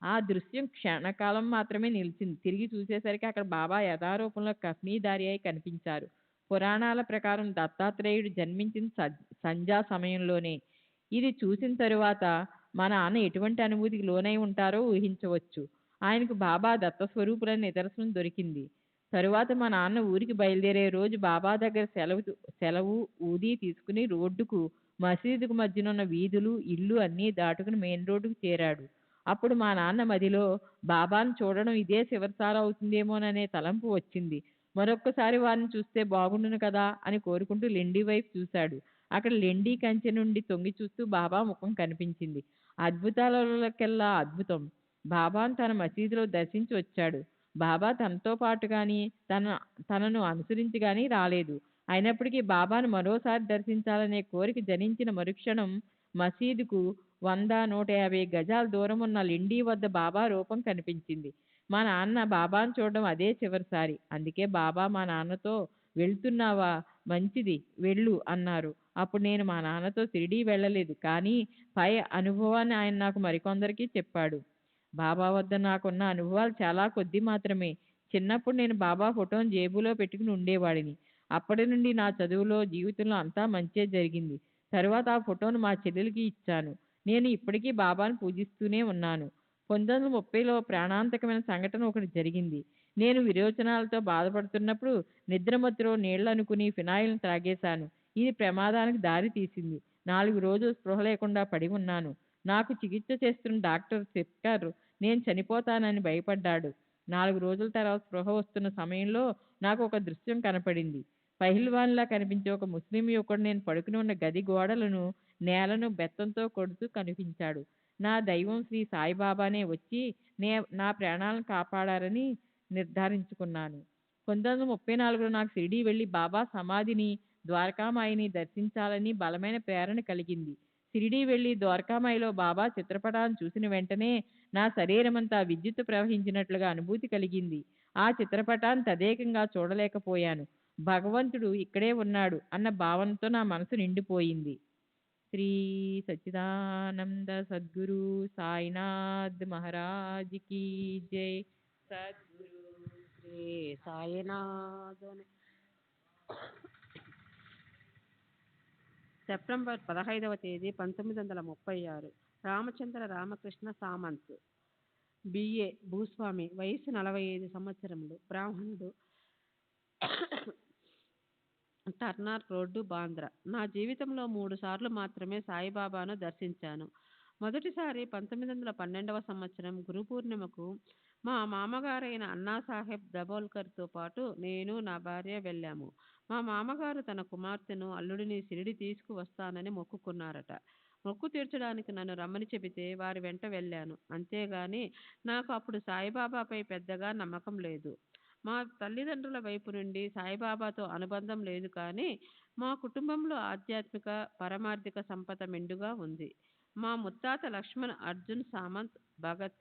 ఆ దృశ్యం క్షణకాలం మాత్రమే నిలిచింది. తిరిగి చూసేసరికి అక్కడ బాబా యథారూపంలో కఫ్నీధారి అయి కనిపించారు. పురాణాల ప్రకారం దత్తాత్రేయుడు జన్మించిన సంధ్యా సమయంలోనే. ఇది చూసిన తరువాత మా నాన్న ఎటువంటి అనుభూతికి లోనై ఉంటారో ఊహించవచ్చు. ఆయనకు బాబా దత్త స్వరూపులని నిదర్శనం దొరికింది. తరువాత మా నాన్న ఊరికి బయలుదేరే రోజు బాబా దగ్గర సెలవు ఊది తీసుకుని రోడ్డుకు మసీదుకు మధ్యనున్న వీధులు ఇల్లు అన్నీ దాటుకుని మెయిన్ రోడ్డుకు చేరాడు. అప్పుడు మా నాన్న మదిలో బాబాను చూడడం ఇదే చివరిసారి అవుతుందేమోననే తలంపు వచ్చింది. మరొక్కసారి వారిని చూస్తే బాగుండును కదా అని కోరుకుంటూ లెండి వైపు చూశాడు. అక్కడ లెండి కంచె నుండి తొంగి చూస్తూ బాబా ముఖం కనిపించింది. అద్భుతాలకెల్లా అద్భుతం. బాబాను తన మసీదులో దర్శించి వచ్చాడు. బాబా తనతో పాటు కానీ తనను అనుసరించి కానీ రాలేదు. అయినప్పటికీ బాబాను మరోసారి దర్శించాలనే కోరిక జనించిన మరుక్షణం మసీదుకు 100-150 గజాల దూరం ఉన్న లిండి వద్ద బాబా రూపం కనిపించింది. మా నాన్న బాబాను చూడడం అదే చివరిసారి. అందుకే బాబా మా నాన్నతో వెళ్తున్నావా, మంచిది వెళ్ళు అన్నారు. అప్పుడు నేను మా నాన్నతో షిరిడీ వెళ్ళలేదు, కానీ పై అనుభవాన్ని ఆయన నాకు మరికొందరికి చెప్పాడు. బాబా వద్ద నాకున్న అనుభవాలు చాలా కొద్ది మాత్రమే. చిన్నప్పుడు నేను బాబా ఫోటోను జేబులో పెట్టుకుని ఉండేవాడిని. అప్పటి నుండి నా చదువులో జీవితంలో అంతా మంచే జరిగింది. తరువాత ఆ ఫోటోను మా చెల్లెలికి ఇచ్చాను. నేను ఇప్పటికీ బాబాను పూజిస్తూనే ఉన్నాను. 1930లో ప్రాణాంతకమైన సంఘటన ఒకటి జరిగింది. నేను విరోచనాలతో బాధపడుతున్నప్పుడు నిద్రమత్తులో నీళ్లు అనుకుని ఫినాయిల్ను త్రాగేశాను. ఇది ప్రమాదానికి దారి తీసింది. 4 రోజులు స్పృహ లేకుండా పడి ఉన్నాను. నాకు చికిత్స చేస్తున్న డాక్టర్ చెప్పారు నేను చనిపోతానని భయపడ్డాడు. 4 రోజుల తర్వాత స్పృహ వస్తున్న సమయంలో నాకు ఒక దృశ్యం కనపడింది. పహిల్వాన్లా కనిపించే ఒక ముస్లిం యువకుడు నేను పడుకుని ఉన్న గది గోడలను నేలను బెత్తంతో కొడుతూ కనిపించాడు. నా దైవం శ్రీ సాయిబాబానే వచ్చి నా ప్రాణాలను కాపాడారని నిర్ధారించుకున్నాను. 1934లో నాకు షిరిడీ వెళ్ళి బాబా సమాధిని ద్వారకామాయిని దర్శించాలని బలమైన ప్రేరణ కలిగింది. షిరిడీ వెళ్ళి ద్వారకామాయిలో బాబా చిత్రపటాన్ని చూసిన వెంటనే నా శరీరమంతా విద్యుత్ ప్రవహించినట్లుగా అనుభూతి కలిగింది. ఆ చిత్రపటాన్ని తదేకంగా చూడలేకపోయాను. భగవంతుడు ఇక్కడే ఉన్నాడు అన్న భావనతో నా మనసు నిండిపోయింది. శ్రీ సచ్చిదానంద సద్గురు సాయినాథ్ మహారాజ్ కీ జై. సద్గురు శ్రీ సాయినాథ్. సెప్టెంబర్ 15వ తేదీ 1936. రామచంద్ర రామకృష్ణ సామంత్, బిఏ, భూస్వామి, వయసు 45 సంవత్సరములు, బ్రాహ్మణుడు, టర్నార్ రోడ్డు, బాంద్రా. నా జీవితంలో 3 సార్లు మాత్రమే సాయిబాబాను దర్శించాను. మొదటిసారి 1912వ సంవత్సరం గురు పూర్ణిమకు మా మామగారైన అన్నాసాహెబ్ దబోల్కర్తో పాటు నేను నా భార్య వెళ్ళాము. మా మామగారు తన కుమార్తెను అల్లుడిని షిరిడి తీసుకువస్తానని మొక్కుకున్నారట. మొక్కు తీర్చడానికి నన్ను రమ్మని చెబితే వారి వెంట వెళ్ళాను. అంతేగాని నాకు అప్పుడు సాయిబాబాపై పెద్దగా నమ్మకం లేదు. మా తల్లిదండ్రుల వైపు నుండి సాయిబాబాతో అనుబంధం లేదు, కానీ మా కుటుంబంలో ఆధ్యాత్మిక పరమార్థిక సంపద మెండుగా ఉంది. మా ముత్తాత లక్ష్మణ్ అర్జున్ సామంత్ భగత్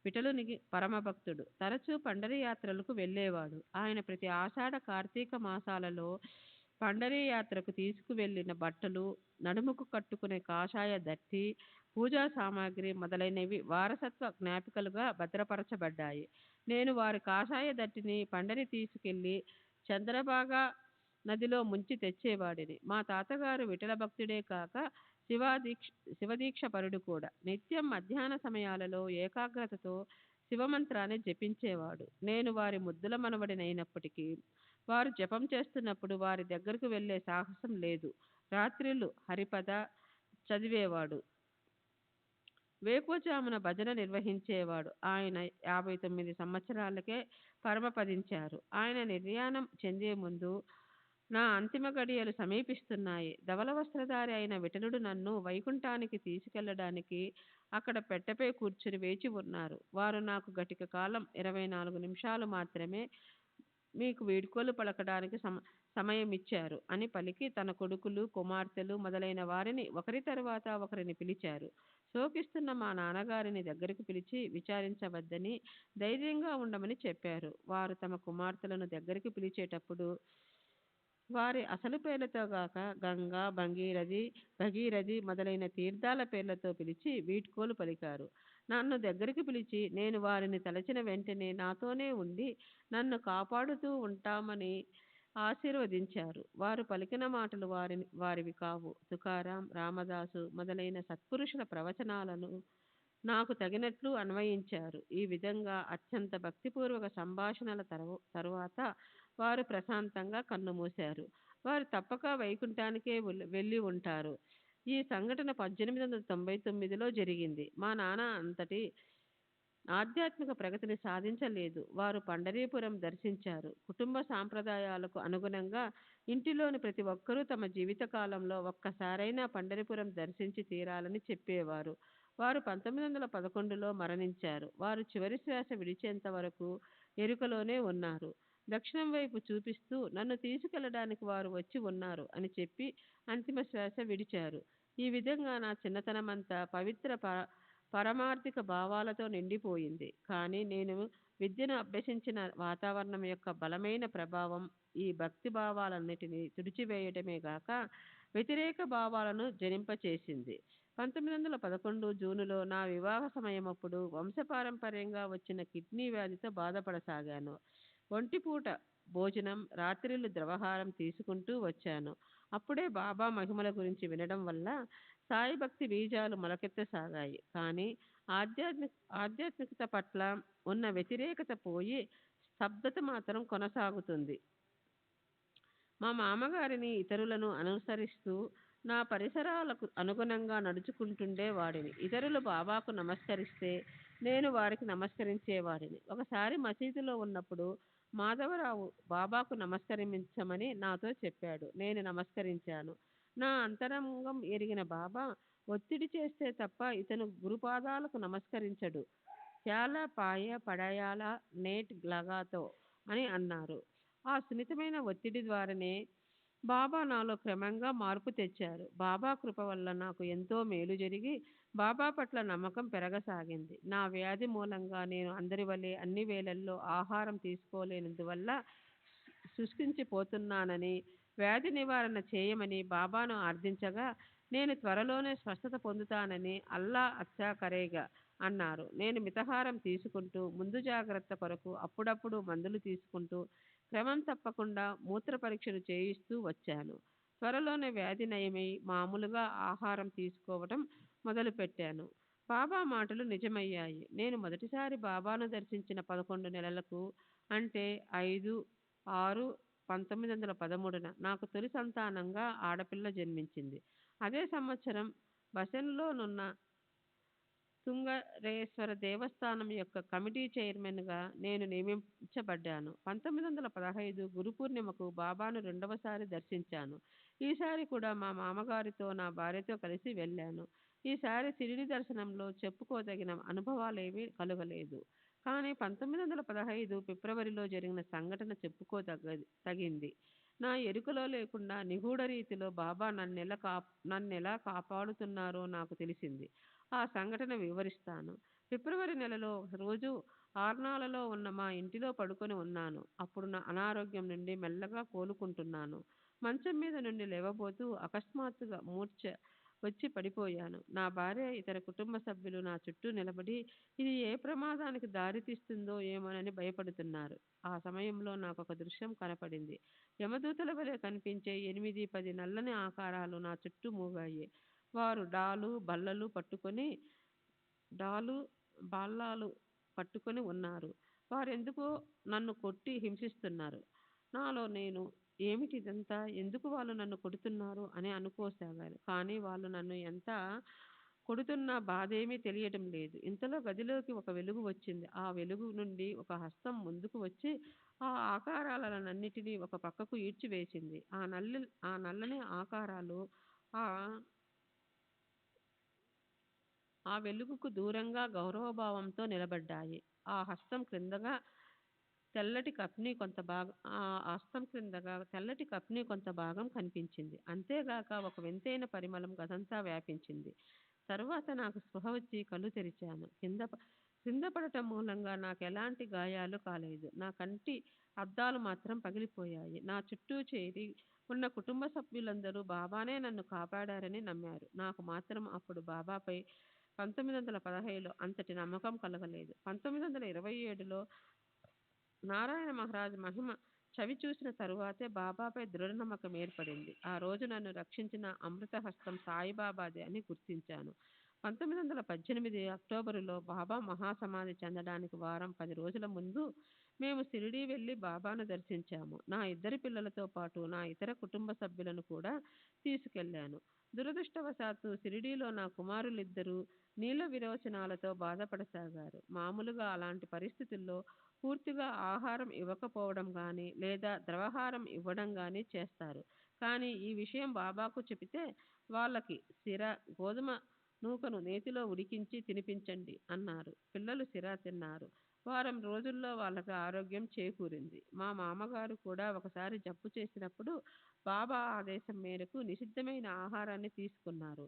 విఠలునికి పరమభక్తుడు. తరచూ పండరీ యాత్రలకు వెళ్ళేవాడు. ఆయన ప్రతి ఆషాఢ కార్తీక మాసాలలో పండరీ యాత్రకు తీసుకువెళ్ళిన బట్టలు, నడుముకు కట్టుకునే కాషాయ దట్టి, పూజా సామాగ్రి మొదలైనవి వారసత్వ జ్ఞాపికలుగా భద్రపరచబడ్డాయి. నేను వారి కాషాయ దట్టిని పండరి తీసుకెళ్లి చంద్రభాగా నదిలో ముంచి తెచ్చేవాడిని. మా తాతగారు విఠల భక్తుడే కాక శివదీక్షపరుడు కూడా. నిత్యం మధ్యాహ్న సమయాలలో ఏకాగ్రతతో శివమంత్రాన్ని జపించేవాడు. నేను వారి ముద్దుల మనవడినైనప్పటికీ వారు జపం చేస్తున్నప్పుడు వారి దగ్గరకు వెళ్ళే సాహసం లేదు. రాత్రిళ్ళు హరిపద చదివేవాడు. వేకువజామున భజన నిర్వహించేవాడు. ఆయన 59 సంవత్సరాలకే పరమపదించారు. ఆయన నిర్యాణం చెందే ముందు నా అంతిమ గడియలు సమీపిస్తున్నాయి. ధవల వస్త్రధారి అయిన విఠలుడు నన్ను వైకుంఠానికి తీసుకెళ్లడానికి అక్కడ పెట్టెపై కూర్చుని వేచి ఉన్నారు. వారు నాకు గటిక కాలం 24 నిమిషాలు మాత్రమే మీకు వీడ్కోలు పలకడానికి సమయం ఇచ్చారు అని పలికి తన కొడుకులు, కుమార్తెలు మొదలైన వారిని ఒకరి తరువాత ఒకరిని పిలిచారు. శోకిస్తున్న మా నాన్నగారిని దగ్గరకు పిలిచి విచారించవద్దని, ధైర్యంగా ఉండమని చెప్పారు. వారు తమ కుమార్తెలను దగ్గరికి పిలిచేటప్పుడు వారి అసలు పేర్లతో గాక గంగా, భగీరథి మొదలైన తీర్థాల పేర్లతో పిలిచి వీడ్కోలు పలికారు. నన్ను దగ్గరికి పిలిచి నేను వారిని తలచిన వెంటనే నాతోనే ఉండి నన్ను కాపాడుతూ ఉంటామని ఆశీర్వదించారు. వారు పలికిన మాటలు వారివి కావు. తుకారాం, రామదాసు మొదలైన సత్పురుషుల ప్రవచనాలను నాకు తగినట్లు అన్వయించారు. ఈ విధంగా అత్యంత భక్తిపూర్వక సంభాషణల తరువాత వారు ప్రశాంతంగా కన్నుమూశారు. వారు తప్పక వైకుంఠానికే వెళ్ళి ఉంటారు. ఈ సంఘటన 1899లో జరిగింది. మా నాన్న అంతటి ఆధ్యాత్మిక ప్రగతిని సాధించలేదు. వారు పండరీపురం దర్శించారు. కుటుంబ సాంప్రదాయాలకు అనుగుణంగా ఇంటిలోని ప్రతి ఒక్కరూ తమ జీవితకాలంలో ఒక్కసారైనా పండరీపురం దర్శించి తీరాలని చెప్పేవారు. వారు 1911లో మరణించారు. వారు చివరి శ్వాస విడిచేంత వరకు ఎరుకలోనే ఉన్నారు. దక్షిణం వైపు చూపిస్తూ నన్ను తీసుకెళ్లడానికి వారు వచ్చి ఉన్నారు అని చెప్పి అంతిమ శ్వాస విడిచారు. ఈ విధంగా నా చిన్నతనమంతా పవిత్ర పరమార్థిక భావాలతో నిండిపోయింది. కానీ నేను విద్యను అభ్యసించిన వాతావరణం యొక్క బలమైన ప్రభావం ఈ భక్తి భావాలన్నిటినీ తుడిచివేయటమే గాక వ్యతిరేక భావాలను జనింపచేసింది. 1911 జూనులో నా వివాహ సమయమప్పుడు వంశపారంపర్యంగా వచ్చిన కిడ్నీ వ్యాధితో బాధపడసాగాను. ఒంటిపూట భోజనం, రాత్రిళ్ళు ద్రవహారం తీసుకుంటూ వచ్చాను. అప్పుడే బాబా మహిమల గురించి వినడం వల్ల సాయి భక్తి బీజాలు మొలకెత్తసాగాయి. కానీ ఆధ్యాత్మికత పట్ల ఉన్న వ్యతిరేకత పోయి స్తబ్దత మాత్రం కొనసాగుతుంది. మా మామగారిని ఇతరులను అనుసరిస్తూ నా పరిసరాలకు అనుగుణంగా నడుచుకుంటుండేవాడిని. ఇతరులు బాబాకు నమస్కరిస్తే నేను వారికి నమస్కరించేవాడిని. ఒకసారి మసీదులో ఉన్నప్పుడు మాధవరావు బాబాకు నమస్కరించమని నాతో చెప్పాడు. నేను నమస్కరించాను. నా అంతరంగం ఎరిగిన బాబా ఒత్తిడి చేస్తే తప్ప ఇతను గురుపాదాలకు నమస్కరించడు. చాలా పాయ పడయాల నేట్ లగాతో అని అన్నారు. ఆ సున్నితమైన ఒత్తిడి ద్వారానే బాబా నాలో క్రమంగా మార్పు తెచ్చారు. బాబా కృప వల్ల నాకు ఎంతో మేలు జరిగి బాబా పట్ల నమ్మకం పెరగసాగింది. నా వ్యాధి మూలంగా నేను అందరి వలె అన్ని వేళల్లో ఆహారం తీసుకోలేనందువల్ల శుష్కించిపోతున్నానని, వ్యాధి నివారణ చేయమని బాబాను అర్థించగా నేను త్వరలోనే స్వస్థత పొందుతానని అల్లా అచ్చా కరేగా అన్నారు. నేను మితహారం తీసుకుంటూ ముందు జాగ్రత్త కొరకు అప్పుడప్పుడు మందులు తీసుకుంటూ క్రమం తప్పకుండా మూత్ర పరీక్షలు చేయిస్తూ వచ్చాను. త్వరలోనే వ్యాధి నయమై మామూలుగా ఆహారం తీసుకోవటం మొదలుపెట్టాను. బాబా మాటలు నిజమయ్యాయి. నేను మొదటిసారి బాబాను దర్శించిన 11 నెలలకు అంటే 5/6/1913 నాకు తొలి సంతానంగా ఆడపిల్ల జన్మించింది. అదే సంవత్సరం బసెన్లోనున్న తుంగరేశ్వర దేవస్థానం యొక్క కమిటీ చైర్మన్గా నేను నియమించబడ్డాను. 1915 గురు పూర్ణిమకు బాబాను రెండవసారి దర్శించాను. ఈసారి కూడా మా మామగారితో నా భార్యతో కలిసి వెళ్ళాను. ఈసారి సిరిడి దర్శనంలో చెప్పుకోదగిన అనుభవాలేమీ కలుగలేదు. కానీ 1915 ఫిబ్రవరిలో జరిగిన సంఘటన చెప్పుకోతగింది. నా ఎరుకలో లేకుండా నిగూఢ రీతిలో బాబా నన్నెలా కాపాడుతున్నారో నాకు తెలిసింది. ఆ సంఘటన వివరిస్తాను. ఫిబ్రవరి నెలలో ఒక రోజు ఆర్నాలలో ఉన్న మా ఇంటిలో పడుకొని ఉన్నాను. అప్పుడు నా అనారోగ్యం నుండి మెల్లగా కోలుకుంటున్నాను. మంచం మీద నుండి లేవబోతూ అకస్మాత్తుగా మూర్ఛ వచ్చి పడిపోయాను. నా భార్య, ఇతర కుటుంబ సభ్యులు నా చుట్టూ నిలబడి ఇది ఏ ప్రమాదానికి దారి తీస్తుందో ఏమోనని భయపడుతున్నారు. ఆ సమయంలో నాకొక దృశ్యం కనపడింది. యమదూతల వలె కనిపించే 8, 10 నల్లని ఆకారాలు నా చుట్టూ మూగాయి. వారు డాలు బాల్లాలు పట్టుకొని ఉన్నారు. వారెందుకో నన్ను కొట్టి హింసిస్తున్నారు. నాలో నేను ఏమిటిదంతా? ఎందుకు వాళ్ళు నన్ను కొడుతున్నారు అని అనుకోసాగాను. కానీ వాళ్ళు నన్ను ఎంత కొడుతున్నా బాధేమీ తెలియటం లేదు. ఇంతలో గదిలోకి ఒక వెలుగు వచ్చింది. ఆ వెలుగు నుండి ఒక హస్తం ముందుకు వచ్చి ఆ ఆకారాలనన్నిటినీ ఒక పక్కకు ఈడ్చివేసింది. ఆ నల్లని ఆకారాలు ఆ ఆ వెలుగుకు దూరంగా గౌరవభావంతో నిలబడ్డాయి. ఆ హస్తం క్రిందగా తెల్లటి కప్ని కొంత భాగం కనిపించింది. అంతేగాక ఒక వింతైన పరిమళం గదంతా వ్యాపించింది. తరువాత నాకు స్పృహ వచ్చి కళ్ళు తెరిచాను. క్రింద పడటం మూలంగా నాకు ఎలాంటి గాయాలు కాలేదు. నా కంటి అద్దాలు మాత్రం పగిలిపోయాయి. నా చుట్టూ చేరి ఉన్న కుటుంబ సభ్యులందరూ బాబానే నన్ను కాపాడారని నమ్మారు. నాకు మాత్రం అప్పుడు బాబాపై 1917లో అంతటి నమ్మకం కలగలేదు. 1927లో నారాయణ మహారాజ్ మహిమ చవి చూసిన తరువాతే బాబాపై దృఢ నమ్మకం ఏర్పడింది. ఆ రోజు నన్ను రక్షించిన అమృత హస్తం సాయిబాబాదే అని గుర్తించాను. 1918 అక్టోబరులో బాబా మహాసమాధి చెందడానికి వారం 10 రోజుల ముందు మేము షిరిడీ వెళ్ళి బాబాను దర్శించాము. నా 2 పిల్లలతో పాటు నా ఇతర కుటుంబ సభ్యులను కూడా తీసుకెళ్లాను. దురదృష్టవశాత్తు షిరిడీలో నా కుమారులిద్దరూ నీళ్ళ విరోచనాలతో బాధపడసాగారు. మామూలుగా అలాంటి పరిస్థితుల్లో పూర్తిగా ఆహారం ఇవ్వకపోవడం కానీ లేదా ద్రవాహారం ఇవ్వడం కానీ చేస్తారు. కానీ ఈ విషయం బాబాకు చెబితే వాళ్ళకి గోధుమ నూకను నేతిలో ఉడికించి తినిపించండి అన్నారు. పిల్లలు సిరా తిన్నారు. వారం రోజుల్లో వాళ్ళకి ఆరోగ్యం చేకూరింది. మా మామగారు కూడా ఒకసారి జబ్బు చేసినప్పుడు బాబా ఆదేశం మేరకు నిషిద్ధమైన ఆహారాన్ని తీసుకున్నారు.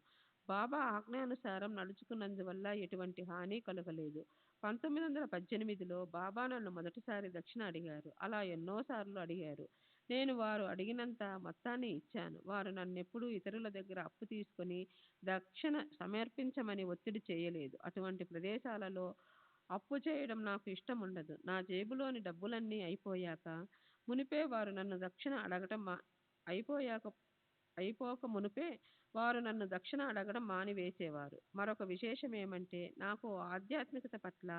బాబా ఆజ్ఞానుసారం నడుచుకున్నందువల్ల ఎటువంటి హాని కలగలేదు. 1918లో బాబా నన్ను మొదటిసారి దక్షిణ అడిగారు. అలా ఎన్నోసార్లు అడిగారు. నేను వారు అడిగినంత మొత్తాన్ని ఇచ్చాను. వారు నన్నెప్పుడూ ఇతరుల దగ్గర అప్పు తీసుకొని దక్షిణ సమర్పించమని ఒత్తిడి చేయలేదు. అటువంటి ప్రదేశాలలో అప్పు చేయడం నాకు ఇష్టం ఉండదు. నా జేబులోని డబ్బులన్నీ అయిపోక మునుపే వారు నన్ను దక్షిణ అడగడం మానివేసేవారు. మరొక విశేషం ఏమంటే నాకు ఆధ్యాత్మికత పట్ల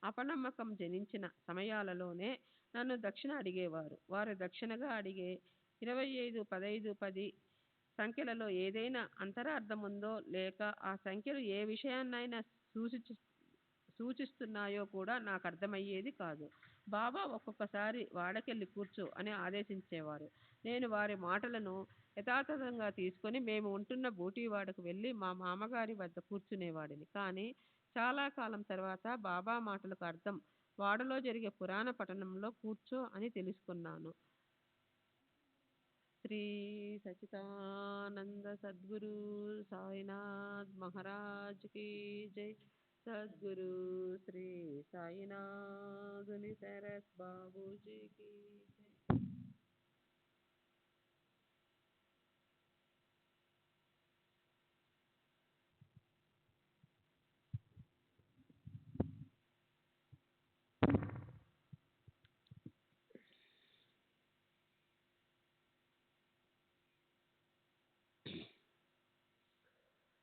అపనమ్మకం జనించిన సమయాలలోనే నన్ను దక్షిణ అడిగేవారు. వారు దక్షిణగా అడిగే 25, 15, 10 సంఖ్యలలో ఏదైనా అంతరార్థం ఉందో లేక ఆ సంఖ్యలు ఏ విషయాన్నైనా సూచిస్తున్నాయో కూడా నాకు అర్థమయ్యేది కాదు. బాబా ఒక్కొక్కసారి వాడకెళ్ళి కూర్చో అని ఆదేశించేవారు. నేను వారి మాటలను యథాతథంగా తీసుకొని మేము ఉంటున్న బూటీవాడకు వెళ్ళి మా మామగారి వద్ద కూర్చునేవాడిని. కానీ చాలా కాలం తర్వాత బాబా మాటలకు అర్థం వాడలో జరిగే పురాణ పఠనంలో కూర్చో అని తెలుసుకున్నాను. శ్రీ సచిదానంద సద్గురు సాయినాథ్ మహారాజ్ की जय. सद्गुरु श्री साईनाथ सरस बाबू जी की जय.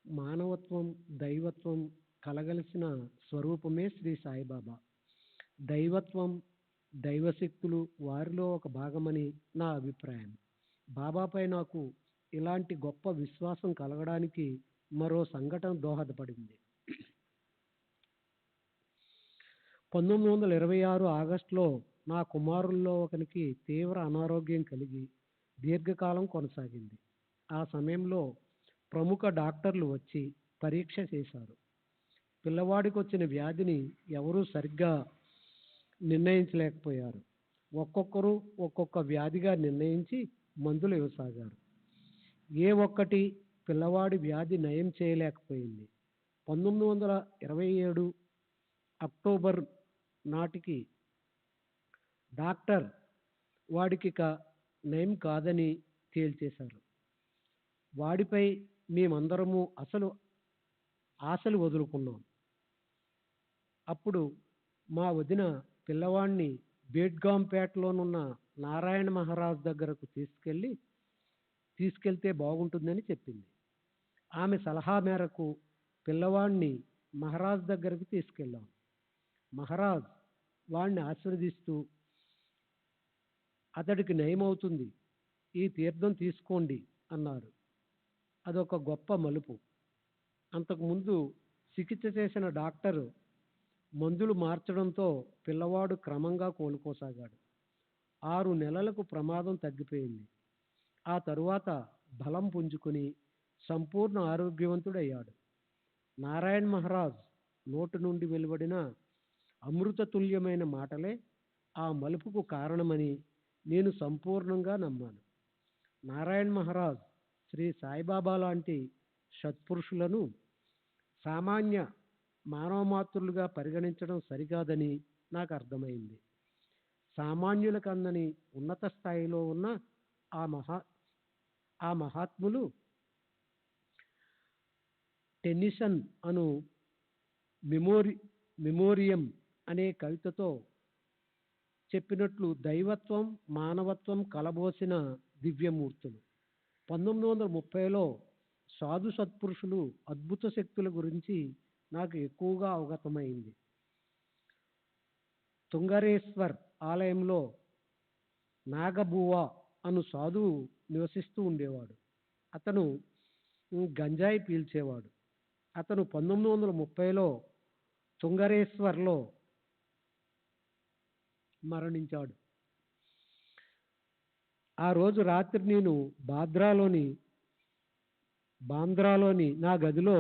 మానవత్వం, దైవత్వం కలగలిసిన స్వరూపమే శ్రీ సాయిబాబా. దైవత్వం, దైవశక్తులు వారిలో ఒక భాగమని నా అభిప్రాయం. బాబాపై నాకు ఇలాంటి గొప్ప విశ్వాసం కలగడానికి మరో సంఘటన దోహదపడింది. 1926 ఆగస్టులో నా కుమారుల్లో ఒకనికి తీవ్ర అనారోగ్యం కలిగి దీర్ఘకాలం కొనసాగింది. ఆ సమయంలో ప్రముఖ డాక్టర్లు వచ్చి పరీక్ష చేశారు. పిల్లవాడికి వచ్చిన వ్యాధిని ఎవరూ సరిగ్గా నిర్ణయించలేకపోయారు. ఒక్కొక్కరు ఒక్కొక్క వ్యాధిగా నిర్ణయించి మందులు ఇవ్వసాగారు. ఏ ఒక్కటి పిల్లవాడి వ్యాధి నయం చేయలేకపోయింది. 1927 అక్టోబర్ నాటికి డాక్టర్ వాడికిక నయం కాదని తేల్చేశారు. వాడిపై మేమందరము ఆశలు వదులుకున్నాం. అప్పుడు మా వదిన పిల్లవాడిని బేడ్గాంపేటలోనున్న నారాయణ మహారాజ్ దగ్గరకు తీసుకెళ్తే బాగుంటుందని చెప్పింది. ఆమె సలహా మేరకు పిల్లవాడిని మహారాజ్ దగ్గరకు తీసుకెళ్ళాం. మహారాజ్ వాడిని ఆశీర్వదిస్తూ, అతడికి నయమవుతుంది, ఈ తీర్థం తీసుకోండి అన్నారు. అదొక గొప్ప మలుపు. అంతకుముందు చికిత్స చేసిన డాక్టరు మందులు మార్చడంతో పిల్లవాడు క్రమంగా కోలుకోసాగాడు. 6 నెలలకు ప్రమాదం తగ్గిపోయింది. ఆ తరువాత బలం పుంజుకుని సంపూర్ణ ఆరోగ్యవంతుడయ్యాడు. నారాయణ్ మహారాజ్ నోటి నుండి వెలువడిన అమృతతుల్యమైన మాటలే ఆ మలుపుకు కారణమని నేను సంపూర్ణంగా నమ్మాను. నారాయణ్ మహారాజ్ శ్రీ సాయిబాబా లాంటి సత్పురుషులను సామాన్య మానవమాతృలుగా పరిగణించడం సరికాదని నాకు అర్థమైంది. సామాన్యులకు అందని ఉన్నత స్థాయిలో ఉన్న ఆ మహాత్ములు టెన్నిసన్ అను మెమోరియం అనే కవితతో చెప్పినట్లు దైవత్వం మానవత్వం కలబోసిన దివ్యమూర్తులు. 1930లో సాధు సత్పురుషులు అద్భుత శక్తుల గురించి నాకు ఎక్కువగా అవగతమైంది. తుంగరేశ్వర్ ఆలయంలో నాగబువా అను సాధువు నివసిస్తూ ఉండేవాడు. అతను గంజాయి పీల్చేవాడు. అతను 1930లో తుంగరేశ్వర్లో మరణించాడు. ఆ రోజు రాత్రి నేను బాంద్రాలోని నా గదిలో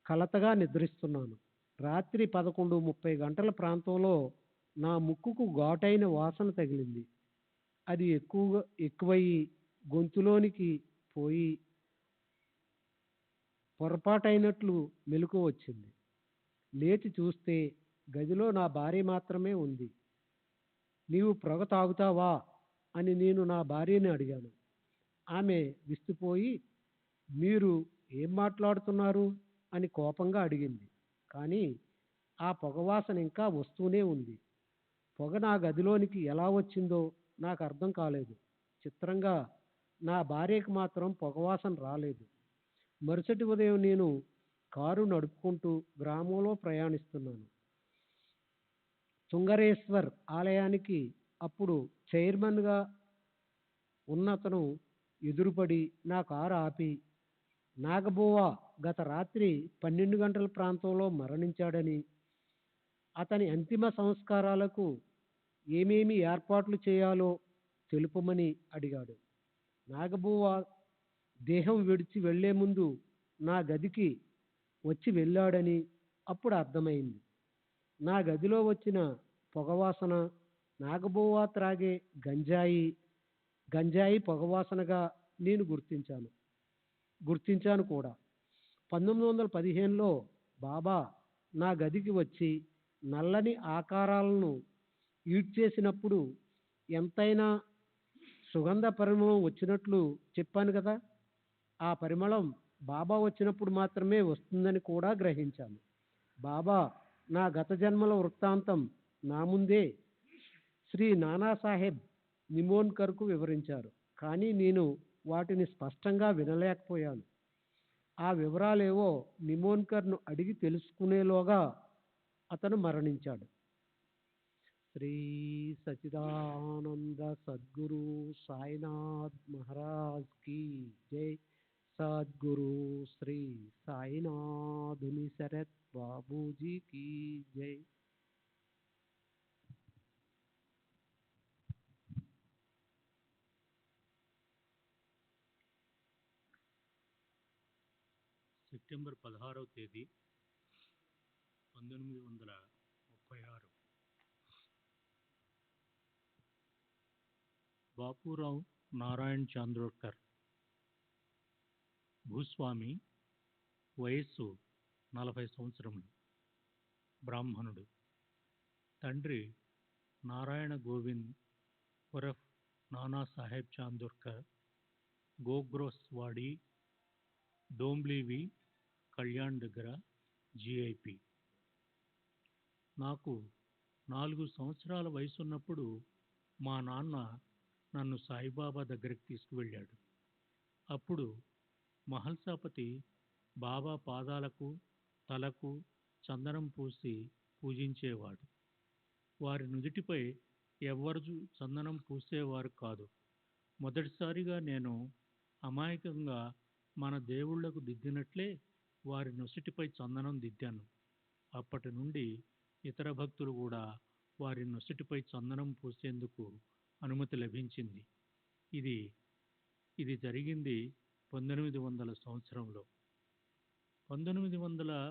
కలతగా నిద్రిస్తున్నాను. రాత్రి 11:30 గంటల ప్రాంతంలో నా ముక్కుకు ఘాటైన వాసన తగిలింది. అది ఎక్కువయ్యి గొంతులోనికి పోయి పొరపాటైనట్లు మెలకువ వచ్చింది. లేచి చూస్తే గదిలో నా భార్య మాత్రమే ఉంది. నీవు పొగ తాగుతావా అని నేను నా భార్యని అడిగాను. ఆమె విస్తుపోయి, మీరు ఏం మాట్లాడుతున్నారు అని కోపంగా అడిగింది. కానీ ఆ పొగవాసన ఇంకా వస్తూనే ఉంది. పొగ నా గదిలోనికి ఎలా వచ్చిందో నాకు అర్థం కాలేదు. చిత్రంగా నా భార్యకు మాత్రం పొగవాసన రాలేదు. మరుసటి ఉదయం నేను కారు నడుపుకుంటూ గ్రామంలో ప్రయాణిస్తున్నాను. తుంగరేశ్వర్ ఆలయానికి అప్పుడు చైర్మన్గా ఉన్నతను ఎదురుపడి నా కారు ఆపి, నాగబువా గత రాత్రి 12 గంటల ప్రాంతంలో మరణించాడని, అతని అంతిమ సంస్కారాలకు ఏమేమి ఏర్పాట్లు చేయాలో తెలుపమని అడిగాడు. నాగబువా దేహం విడిచి వెళ్లే ముందు నా గదికి వచ్చి వెళ్ళాడని అప్పుడు అర్థమైంది. నా గదిలో వచ్చిన పొగవాసన నాగబువా త్రాగే గంజాయి పొగవాసనగా నేను గుర్తించాను కూడా. 1915లో బాబా నా గదికి వచ్చి నల్లని ఆకారాలను ఈడ్చేసినప్పుడు ఎంతైనా సుగంధ పరిమళం వచ్చినట్లు చెప్పాను కదా. ఆ పరిమళం బాబా వచ్చినప్పుడు మాత్రమే వస్తుందని కూడా గ్రహించాను. బాబా నా గత జన్మల వృత్తాంతం నా ముందే శ్రీ నానాసాహెబ్ నిమోన్కర్కు వివరించారు. కానీ నేను వాటిని స్పష్టంగా వినలేకపోయాను. ఆ వివరాలేవో నిమోన్కర్ను అడిగి తెలుసుకునేలోగా అతను మరణించాడు. శ్రీ సచిదానంద సద్గురు సాయినాథ్ మహారాజ్ కి జై. సద్గురు శ్రీ సాయినాథుని శరత్ బాబూజీ की जय. సెప్టెంబర్ 16వ తేదీ 1936 బాపురావు నారాయణ్ చాంద్రోడ్కర్ భూస్వామి వయస్సు 40 సంవత్సరములు. బ్రాహ్మణుడు. తండ్రి నారాయణ గోవింద్ ఉరఫ్ నానాసాహెబ్ చాందోర్కర్, గోగ్రోస్వాడి, డోంబ్లివి, కళ్యాణ్ దగ్గర జిఐపి. నాకు 4 సంవత్సరాల వయసున్నప్పుడు మా నాన్న నన్ను సాయిబాబా దగ్గరికి తీసుకువెళ్ళాడు. అప్పుడు మహల్సాపతి బాబా పాదాలకు, తలకు చందనం పూసి పూజించేవాడు. వారి నుదిటిపై ఎవ్వరు చందనం పూసేవారు కాదు. మొదటిసారిగా నేను అమాయకంగా మన దేవుళ్లకు దిద్దినట్లే వారి నొసటిపై చందనం దిద్దాను. అప్పటి నుండి ఇతర భక్తులు కూడా వారి నొసటిపై చందనం పూసేందుకు అనుమతి లభించింది. ఇది జరిగింది 1900 సంవత్సరంలో. 1902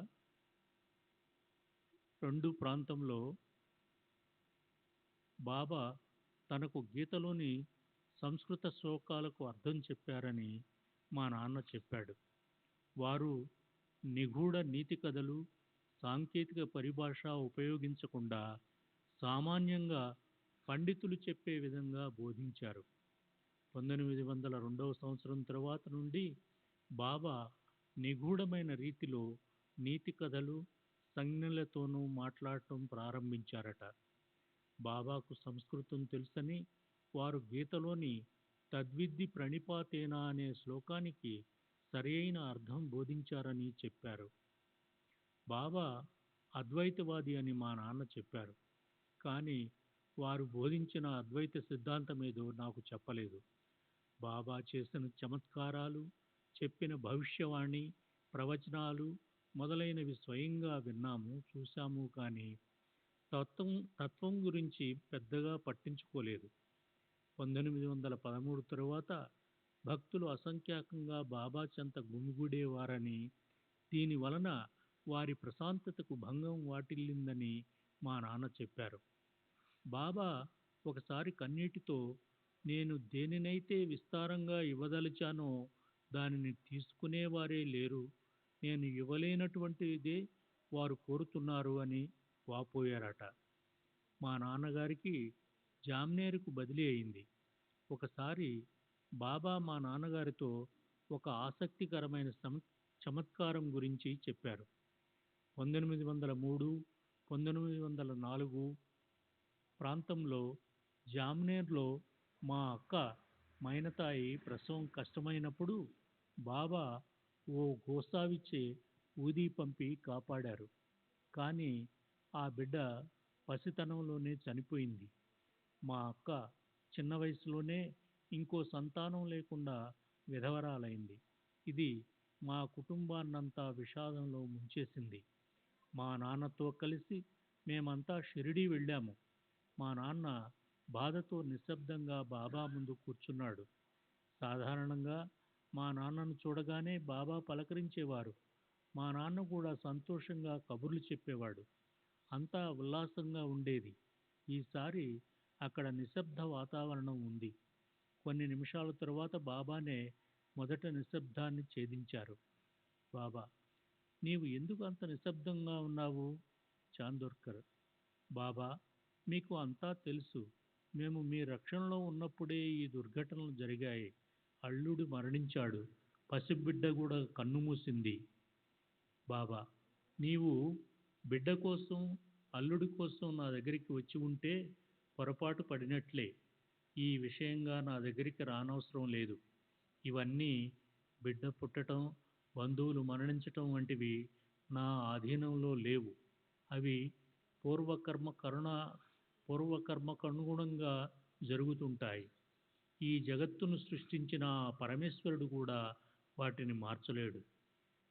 ప్రాంతంలో బాబా తనకు గీతలోని సంస్కృత శ్లోకాలకు అర్థం చెప్పారని మా నాన్న చెప్పాడు. వారు నిగూఢ నీతి కథలు, సాంకేతిక పరిభాష ఉపయోగించకుండా సామాన్యంగా పండితులు చెప్పే విధంగా బోధించారు. 1902 సంవత్సరం తరువాత నుండి బాబా నిగూఢమైన రీతిలో నీతి కథలు, సంజ్ఞలతోనూ మాట్లాడటం ప్రారంభించారట. బాబాకు సంస్కృతం తెలుసని వారు గీతలోని తద్విద్ధి ప్రణిపాతేన అనే శ్లోకానికి సరియైన అర్థం బోధించారని చెప్పారు. బాబా అద్వైతవాది అని మా నాన్న చెప్పారు. కానీ వారు బోధించిన అద్వైత సిద్ధాంతమేదో నాకు చెప్పలేదు. బాబా చేసిన చమత్కారాలు, చెప్పిన భవిష్యవాణి, ప్రవచనాలు మొదలైనవి స్వయంగా విన్నాము, చూశాము. కానీ తత్వం గురించి పెద్దగా పట్టించుకోలేదు. 1913 తరువాత భక్తులు అసంఖ్యాకంగా బాబా చెంత గుమిగూడేవారని, దీని వలన వారి ప్రశాంతతకు భంగం వాటిల్లిందని మా నాన్న చెప్పారు. బాబా ఒకసారి కన్నీటితో, నేను దేనినైతే విస్తారంగా ఇవ్వదలిచానో దానిని తీసుకునేవారే లేరు, నేను ఇవ్వలేనటువంటిదే వారు కోరుతున్నారు అని వాపోయారట. మా నాన్నగారికి జామ్నేర్కు బదిలీ అయింది. ఒకసారి బాబా మా నాన్నగారితో ఒక ఆసక్తికరమైన చమత్కారం గురించి చెప్పారు. 1903, 1904 ప్రాంతంలో జామ్నేర్లో మా అక్క మైనతాయి ప్రసవం కష్టమైనప్పుడు బాబా ఓ గోసావిచ్చే ఊదీ పంపి కాపాడారు. కానీ ఆ బిడ్డ పసితనంలోనే చనిపోయింది. మా అక్క చిన్న వయసులోనే ఇంకో సంతానం లేకుండా విధవరాలైంది. ఇది మా కుటుంబాన్నంతా విషాదంలో ముంచేసింది. మా నాన్నతో కలిసి మేమంతా షిరిడీ వెళ్ళాము. మా నాన్న బాధతో నిశ్శబ్దంగా బాబా ముందు కూర్చున్నాడు. సాధారణంగా మా నాన్నను చూడగానే బాబా పలకరించేవారు. మా నాన్న కూడా సంతోషంగా కబుర్లు చెప్పేవాడు. అంతా ఉల్లాసంగా ఉండేది. ఈసారి అక్కడ నిశ్శబ్ద వాతావరణం ఉంది. కొన్ని నిమిషాల తరువాత బాబానే మొదట నిశ్శబ్దాన్ని ఛేదించారు. బాబా, నీవు ఎందుకు అంత నిశ్శబ్దంగా ఉన్నావు? చాందోర్కర్: బాబా, మీకు అంతా తెలుసు. మేము మీ రక్షణలో ఉన్నప్పుడే ఈ దుర్ఘటనలు జరిగాయి. అల్లుడు మరణించాడు. పసిబిడ్డ కూడా కన్నుమూసింది. బాబా, నీవు బిడ్డ కోసం, అల్లుడి కోసం నా దగ్గరికి వచ్చి ఉంటే పొరపాటు పడినట్లే. ఈ విషయంగా నా దగ్గరికి రానవసరం లేదు. ఇవన్నీ బిడ్డ పుట్టడం, బంధువులు మరణించటం వంటివి నా ఆధీనంలో లేవు. అవి పూర్వకర్మకనుగుణంగా జరుగుతుంటాయి. ఈ జగత్తును సృష్టించిన ఆ పరమేశ్వరుడు కూడా వాటిని మార్చలేడు.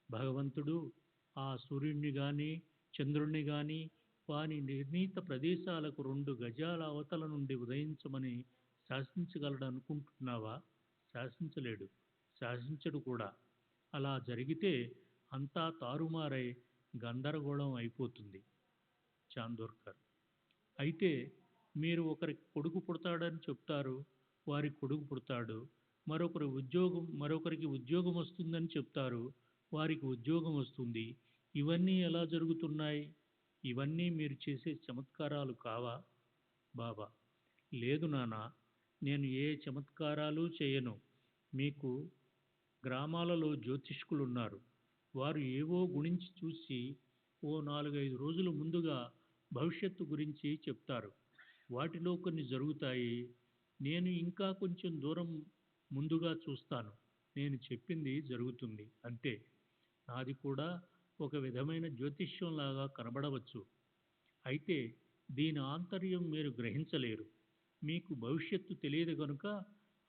భగవంతుడు ఆ సూర్యుడిని గాని, చంద్రుణ్ణి గాని వాని నిర్ణీత ప్రదేశాలకు 2 గజాల అవతల నుండి ఉదయించమని శాసించగలడనుకుంటున్నావా? శాసించలేడు, శాసించడు కూడా. అలా జరిగితే అంతా తారుమారై గందరగోళం అయిపోతుంది. చాందోర్కర్: అయితే మీరు ఒకరికి కొడుకు పుడతాడని చెప్తారు, వారికి కొడుకు పుడతాడు. మరొకరికి ఉద్యోగం వస్తుందని చెప్తారు, వారికి ఉద్యోగం వస్తుంది. ఇవన్నీ ఎలా జరుగుతున్నాయి? ఇవన్నీ మీరు చేసే చమత్కారాలు కావా? బాబా: లేదు నాన్న, నేను ఏ చమత్కారాలు చేయను. మీకు గ్రామాలలో జ్యోతిష్కులున్నారు. వారు ఏవో గురించి చూసి ఓ 4-5 రోజుల ముందుగా భవిష్యత్తు గురించి చెప్తారు. వాటిలో కొన్ని జరుగుతాయి. నేను ఇంకా కొంచెం దూరం ముందుగా చూస్తాను. నేను చెప్పింది జరుగుతుంది అంతే. నాది కూడా ఒక విధమైన జ్యోతిష్యంలాగా కనబడవచ్చు. అయితే దీని ఆంతర్యం మీరు గ్రహించలేరు. మీకు భవిష్యత్తు తెలియదు కనుక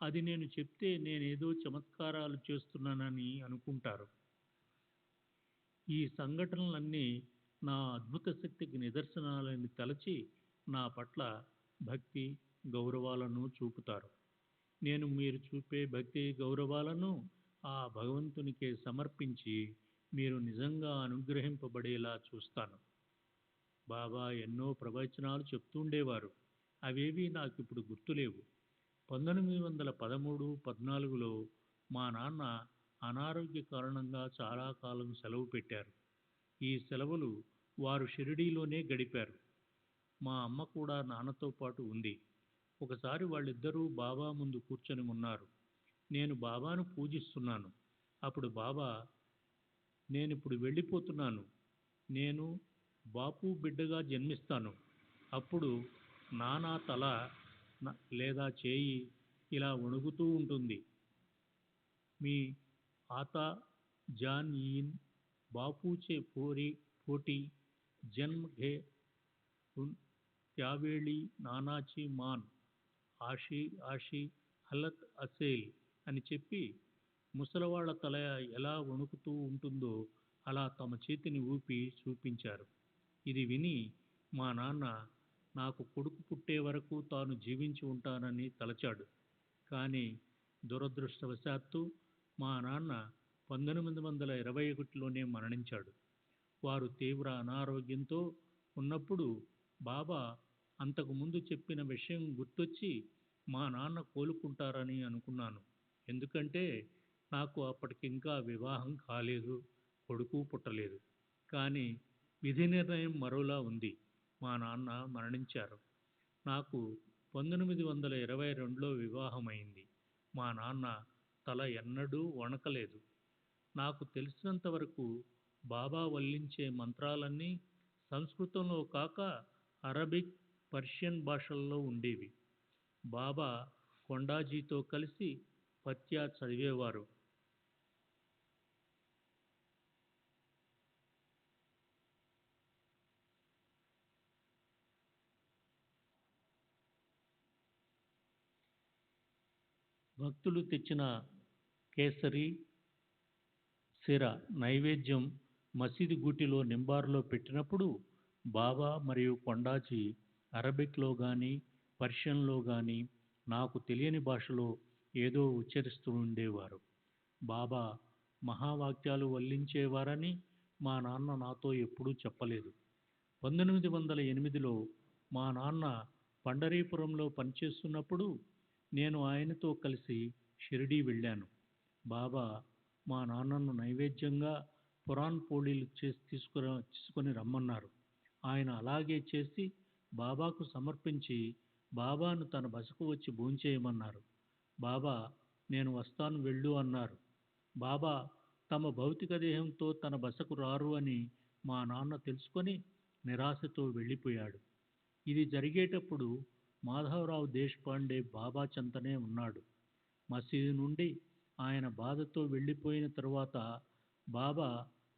అది నేను చెప్తే నేనేదో చమత్కారాలు చేస్తున్నానని అనుకుంటారు. ఈ సంఘటనలన్నీ నా అద్భుత శక్తికి నిదర్శనాలని తలచి నా పట్ల భక్తి గౌరవాలను చూపుతారు. నేను మీరు చూపే భక్తి గౌరవాలను ఆ భగవంతునికే సమర్పించి మీరు నిజంగా అనుగ్రహింపబడేలా చూస్తాను. బాబా ఎన్నో ప్రవచనాలు చెప్తుండేవారు. అవేవి నాకు ఇప్పుడు గుర్తులేవు. 1913-14లో మా నాన్న అనారోగ్య కారణంగా చాలా కాలం సెలవు పెట్టారు. ఈ సెలవులు వారు షిరిడీలోనే గడిపారు. మా అమ్మ కూడా నాన్నతో పాటు ఉంది. ఒకసారి వాళ్ళిద్దరూ బాబా ముందు కూర్చొని ఉన్నారు. నేను బాబాను పూజిస్తున్నాను. అప్పుడు బాబా: నేనిప్పుడు వెళ్ళిపోతున్నాను. నేను బాపు బిడ్డగా జన్మిస్తాను. అప్పుడు నానా తల లేదా చేయి ఇలా వణుకుతూ ఉంటుంది. మీ ఆతా జాన్ ఈన్ బాపూచే పోటీ జన్మ ఘే त्यावेळी నానాచి మాన్ ఆషి ఆషి హలత్ అసేల్ అని చెప్పి ముసలవాళ్ల తల ఎలా వణుకుతూ ఉంటుందో అలా తమ చేతిని ఊపి చూపించారు. ఇది విని మా నాన్న నాకు కొడుకు పుట్టే వరకు తాను జీవించి ఉంటానని తలచాడు. కానీ దురదృష్టవశాత్తు మా నాన్న 1921లోనే మరణించాడు. వారు తీవ్ర అనారోగ్యంతో ఉన్నప్పుడు బాబా అంతకు ముందు చెప్పిన విషయం గుర్తొచ్చి మా నాన్న కోలుకుంటారని అనుకున్నాను. ఎందుకంటే నాకు అప్పటికింకా వివాహం కాలేదు, కొడుకు పుట్టలేదు. కానీ విధి నిర్ణయం మరోలా ఉంది. మా నాన్న మరణించారు. నాకు 1922లో వివాహమైంది. మా నాన్న తల ఎన్నడూ వణకలేదు. నాకు తెలిసినంత వరకు బాబా వల్లించే మంత్రాలన్నీ సంస్కృతంలో కాక అరబిక్, పర్షియన్ భాషల్లో ఉండేవి. బాబా కొండాజీతో కలిసి పత్యా చదివేవారు. భక్తులు తెచ్చిన కేసరి, సిర నైవేద్యం మసీదు గూటిలో నింబారులో పెట్టినప్పుడు బాబా మరియు కొండాజీ అరబిక్లో కానీ పర్షియన్లో కానీ నాకు తెలియని భాషలో ఏదో ఉచ్చరిస్తూ ఉండేవారు. బాబా మహావాక్యాలు వల్లించేవారని మా నాన్న నాతో ఎప్పుడూ చెప్పలేదు. 1908లో మా నాన్న పండరీపురంలో పనిచేస్తున్నప్పుడు నేను ఆయనతో కలిసి షిరిడీ వెళ్ళాను. బాబా మా నాన్నను నైవేద్యంగా పురాణ్ పోళీలు చేసి తీసుకొని రమ్మన్నారు. ఆయన అలాగే చేసి బాబాకు సమర్పించి బాబాను తన బసకు వచ్చి భోంచేయమన్నారు. బాబా నేను వస్తాను వెళ్ళు అన్నారు. బాబా తమ భౌతిక దేహంతో తన బసకు రారు అని మా నాన్న తెలుసుకొని నిరాశతో వెళ్ళిపోయాడు. ఇది జరిగేటప్పుడు మాధవరావు దేశపాండే బాబా చెంతనే ఉన్నాడు. మసీదు నుండి ఆయన బాధతో వెళ్ళిపోయిన తరువాత బాబా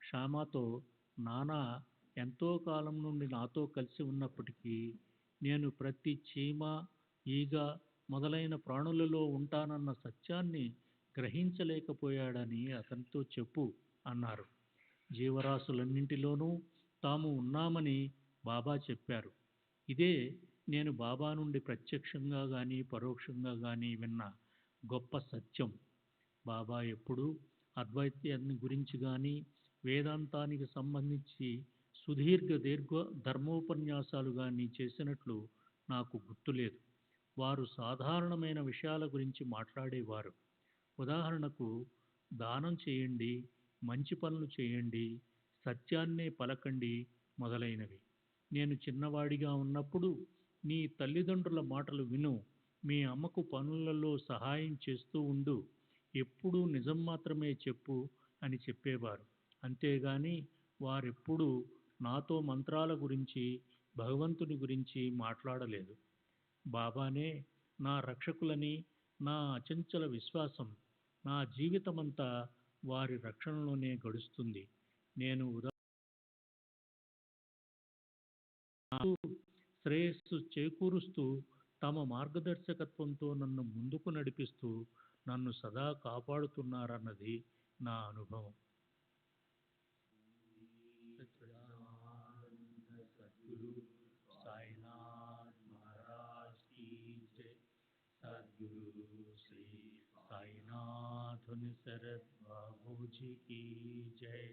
శ్యామాతో, నానా ఎంతో కాలం నుండి నాతో కలిసి ఉన్నప్పటికీ నేను ప్రతి చీమ, ఈగ మొదలైన ప్రాణులలో ఉంటానన్న సత్యాన్ని గ్రహించలేకపోయాడని అతనితో చెప్పు అన్నారు. జీవరాశులన్నింటిలోనూ తాము ఉన్నామని బాబా చెప్పారు. ఇదే నేను బాబా నుండి ప్రత్యక్షంగా కానీ పరోక్షంగా కానీ విన్న గొప్ప సత్యం. బాబా ఎప్పుడూ అద్వైతాన్ని గురించి కానీ వేదాంతానికి సంబంధించి సుదీర్ఘ ధర్మోపన్యాసాలు కానీ చేసినట్లు నాకు గుర్తులేదు. వారు సాధారణమైన విషయాల గురించి మాట్లాడేవారు. ఉదాహరణకు దానం చేయండి, మంచి పనులు చేయండి, సత్యాన్నే పలకండి మొదలైనవి. నేను చిన్నవాడిగా ఉన్నప్పుడు నీ తల్లిదండ్రుల మాటలు విను, మీ అమ్మకు పనులలో సహాయం చేస్తూ ఉండు, ఎప్పుడూ నిజం మాత్రమే చెప్పు అని చెప్పేవారు. అంతేగాని వారెప్పుడూ నాతో మంత్రాల గురించి, భగవంతుని గురించి మాట్లాడలేదు. బాబానే నా రక్షకులని నా అచంచల విశ్వాసం. నా జీవితమంతా వారి రక్షణలోనే గడుస్తుంది. నేను శ్రేయస్సు చేకూరుస్తూ, తమ మార్గదర్శకత్వంతో నన్ను ముందుకు నడిపిస్తూ, నన్ను సదా కాపాడుతున్నారన్నది నా అనుభవం. సద్గురు సాయినాథ్ మహారాజ్ కీ జై. సద్గురు శ్రీ సాయినాథ్ శరత్ బాబూజీ కీ జై.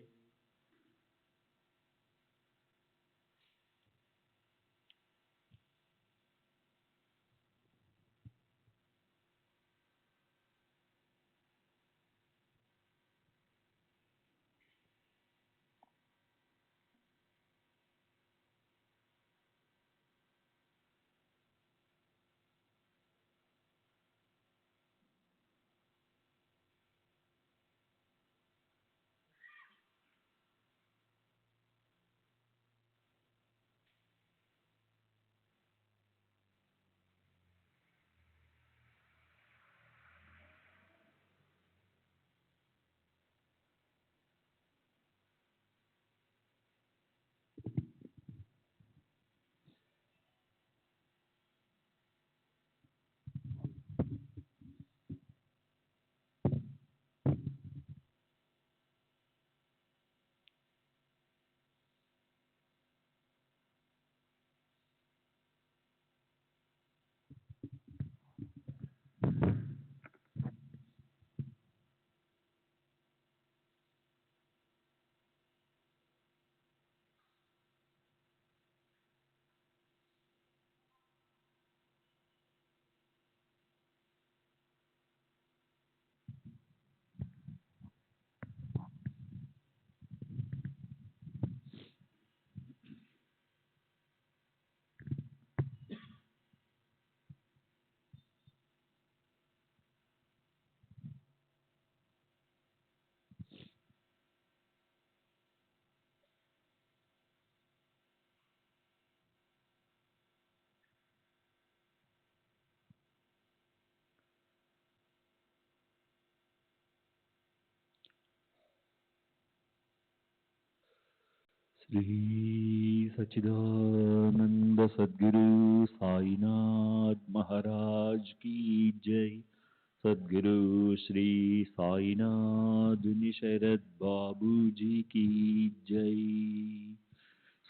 శ్రీ సచ్చిదానంద సద్గురు సాయినాథ్ మహారాజ్ కీ జై. సద్గురు శ్రీ సాయినాథ్ శరత్ బాబూజీ కీ జై.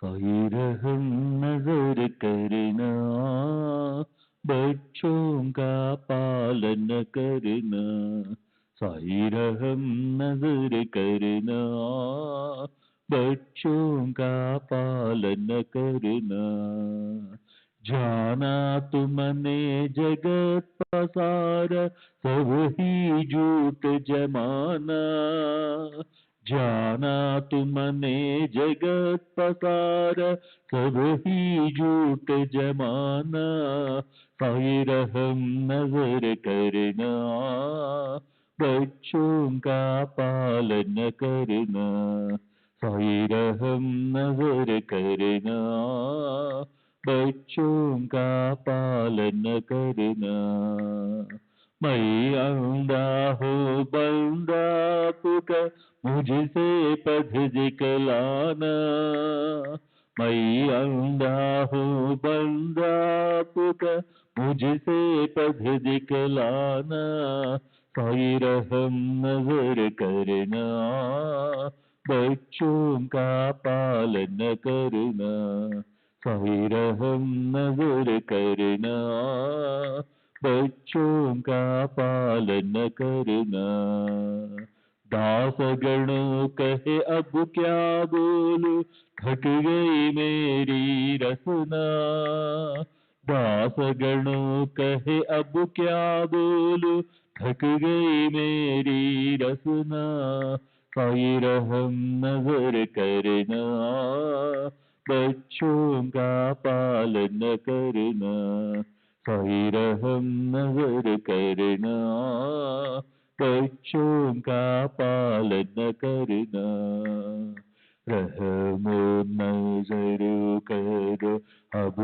साई रहम नजर करना, बच्चों का पालन करना. साई रहम नजर करना, बच्चों का पालन करना. जाना तुमने जगत पसार, सब ही झूठ जमाना. जाना तुमने जगत पसार, सब ही झूठ जमाना. साई रहम नजर करना, बच्चों का पालन करना. साई रहम नजर करना, बच्चों का पालन करना. मैं अंधा हूँ बंदा पुकार, मुझसे पथ दिखलाना. मैं अंधा हूँ बंदा पुकार, मुझसे पथ दिखलाना. साई रहम नजर करना, बच्चों का पालन करना. साई रहम नजर करना, बच्चों का पालन करना. दास गणों कहे अब क्या बोलूं, थक गई मेरी रसना. दास गणों कहे अब क्या बोलूं, थक गई मेरी रसना. साई रहम नजर करना, बच्चों का पालन करना। साई रहम नजर करना, बच्चों का पालन करना। रहमो नजर करो अब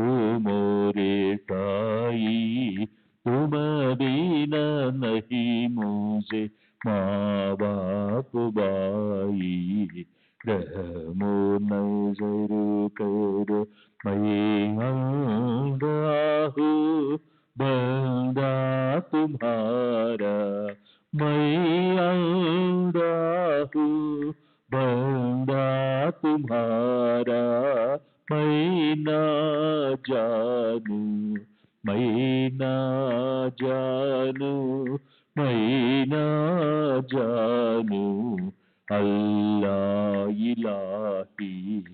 मोरे साई, तुम बिना नहीं मुझे माँ बाप भाई। रहमो नजर करो मैं अंधा हूँ बंदा तुम्हारा, मैं अंधा हूँ बंदा तुम्हारा। मैं ना जानू, मैं ना जानू, मैं ना जानू अल्लाह इलाही।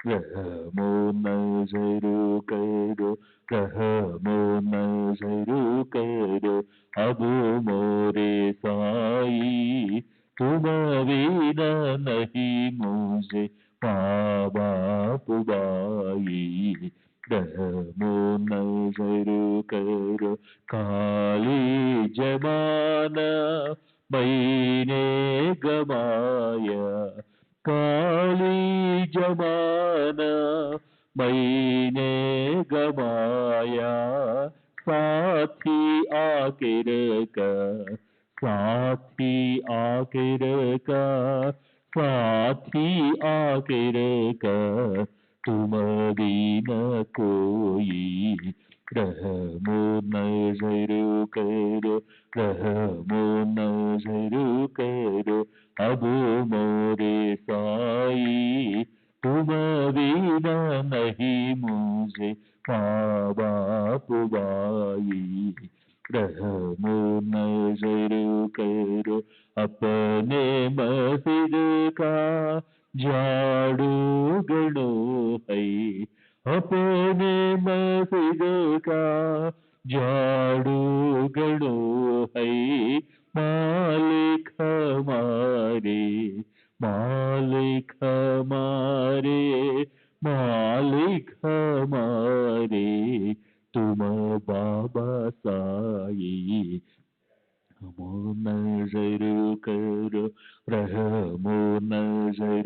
रहमो नजर करो, रहमो नजर करो अब मोरे साई, तुम बिना नहीं मुझे माँ बाप भाई। रहमो नजर करो काली जमाना मैंने गवाया, काली जमाना मैंने गवाया। साथी आखिर का, साथी आखिर का, साथी आखिर का तुम बिना कोई। रहमो नजर करो, रहमो नजर करो अब मोरे साई, तुम बिना नहीं मुझे माँ बाप भाई। रहमो नजर करो अपने मस्जिद का झाड़ू गड़ो है, अपने मस्जिद का झाड़ू गड़ो है। मालिक हमारे, मालिक हमारे, मालिक हमारे तुम बाबा साई। रहमो नजर करो, रहमो नजर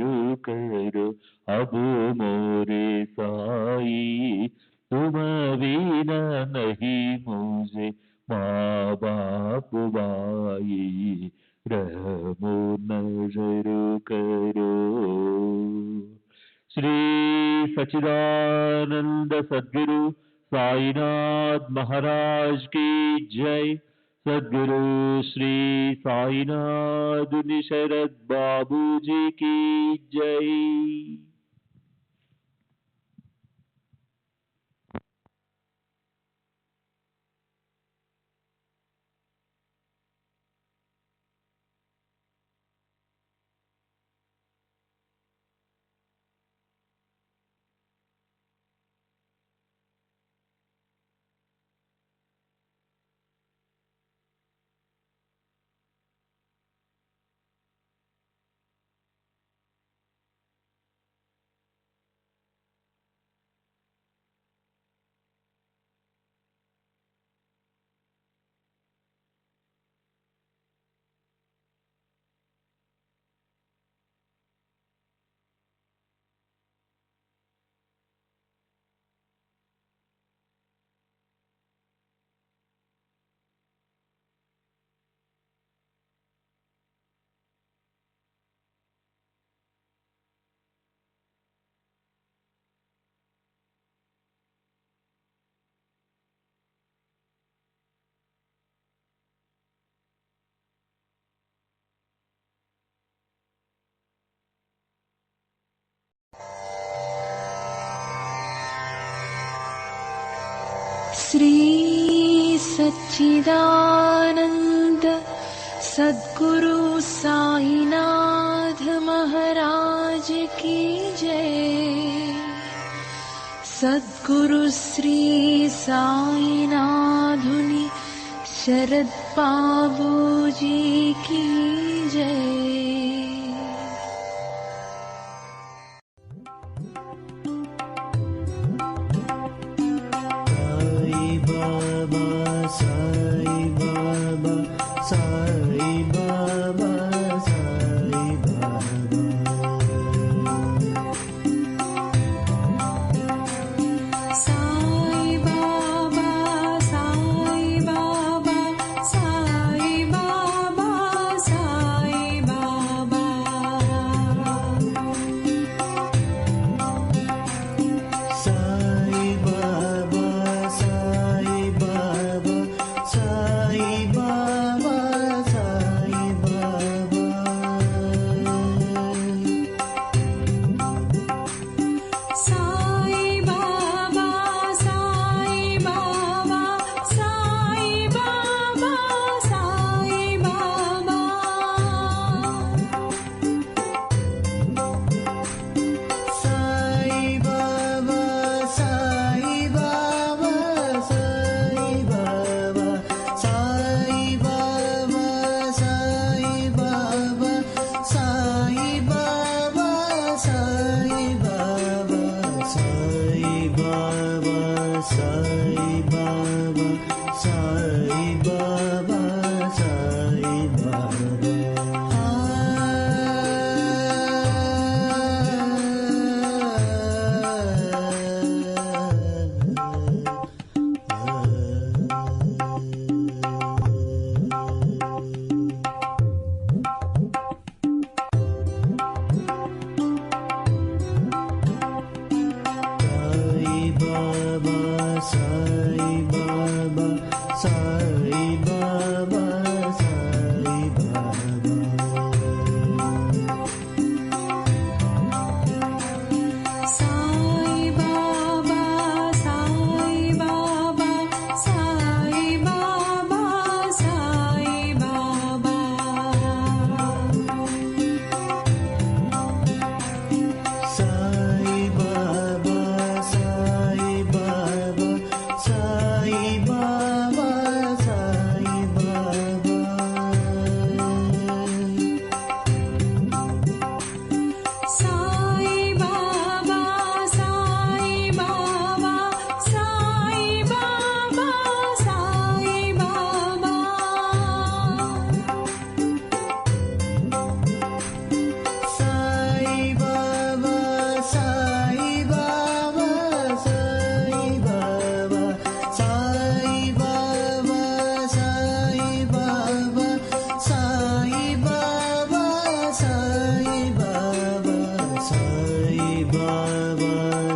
करो अब मोरे साई, तुम बिना नहीं मुझे माँ बाप भाई। रहमो नजर करो। श्री सच्चिदानंद सद्गुरु साईनाथ महाराज की जय। सद्गुरु श्री साईनाथ शरद बाबू जी की जय। श्री सच्चिदानंद सद्गुरु साईनाथ महाराज की जय। सद्गुरु श्री साईनाथुनि शरद बाबू जी की जय।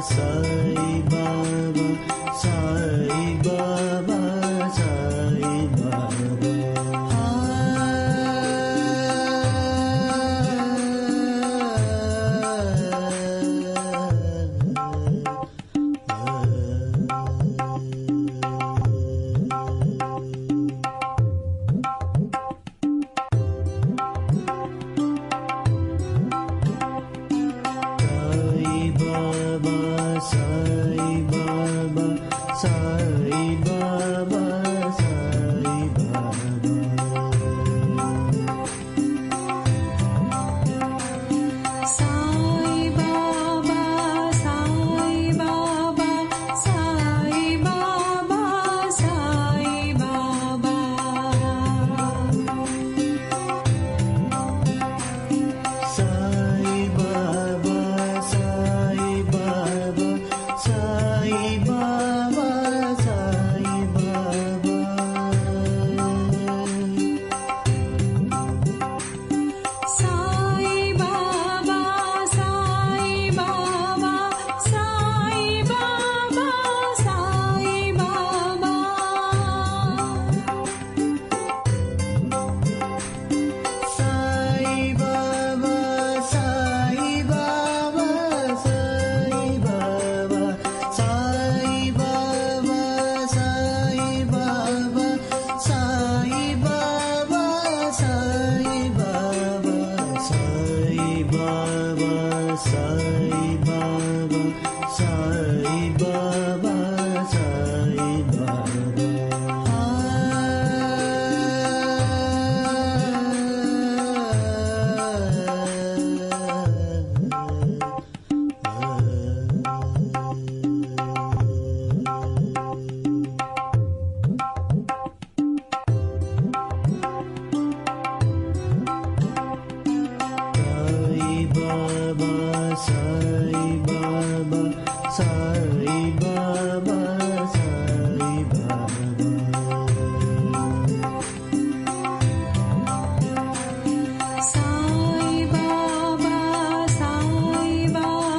Sai Baba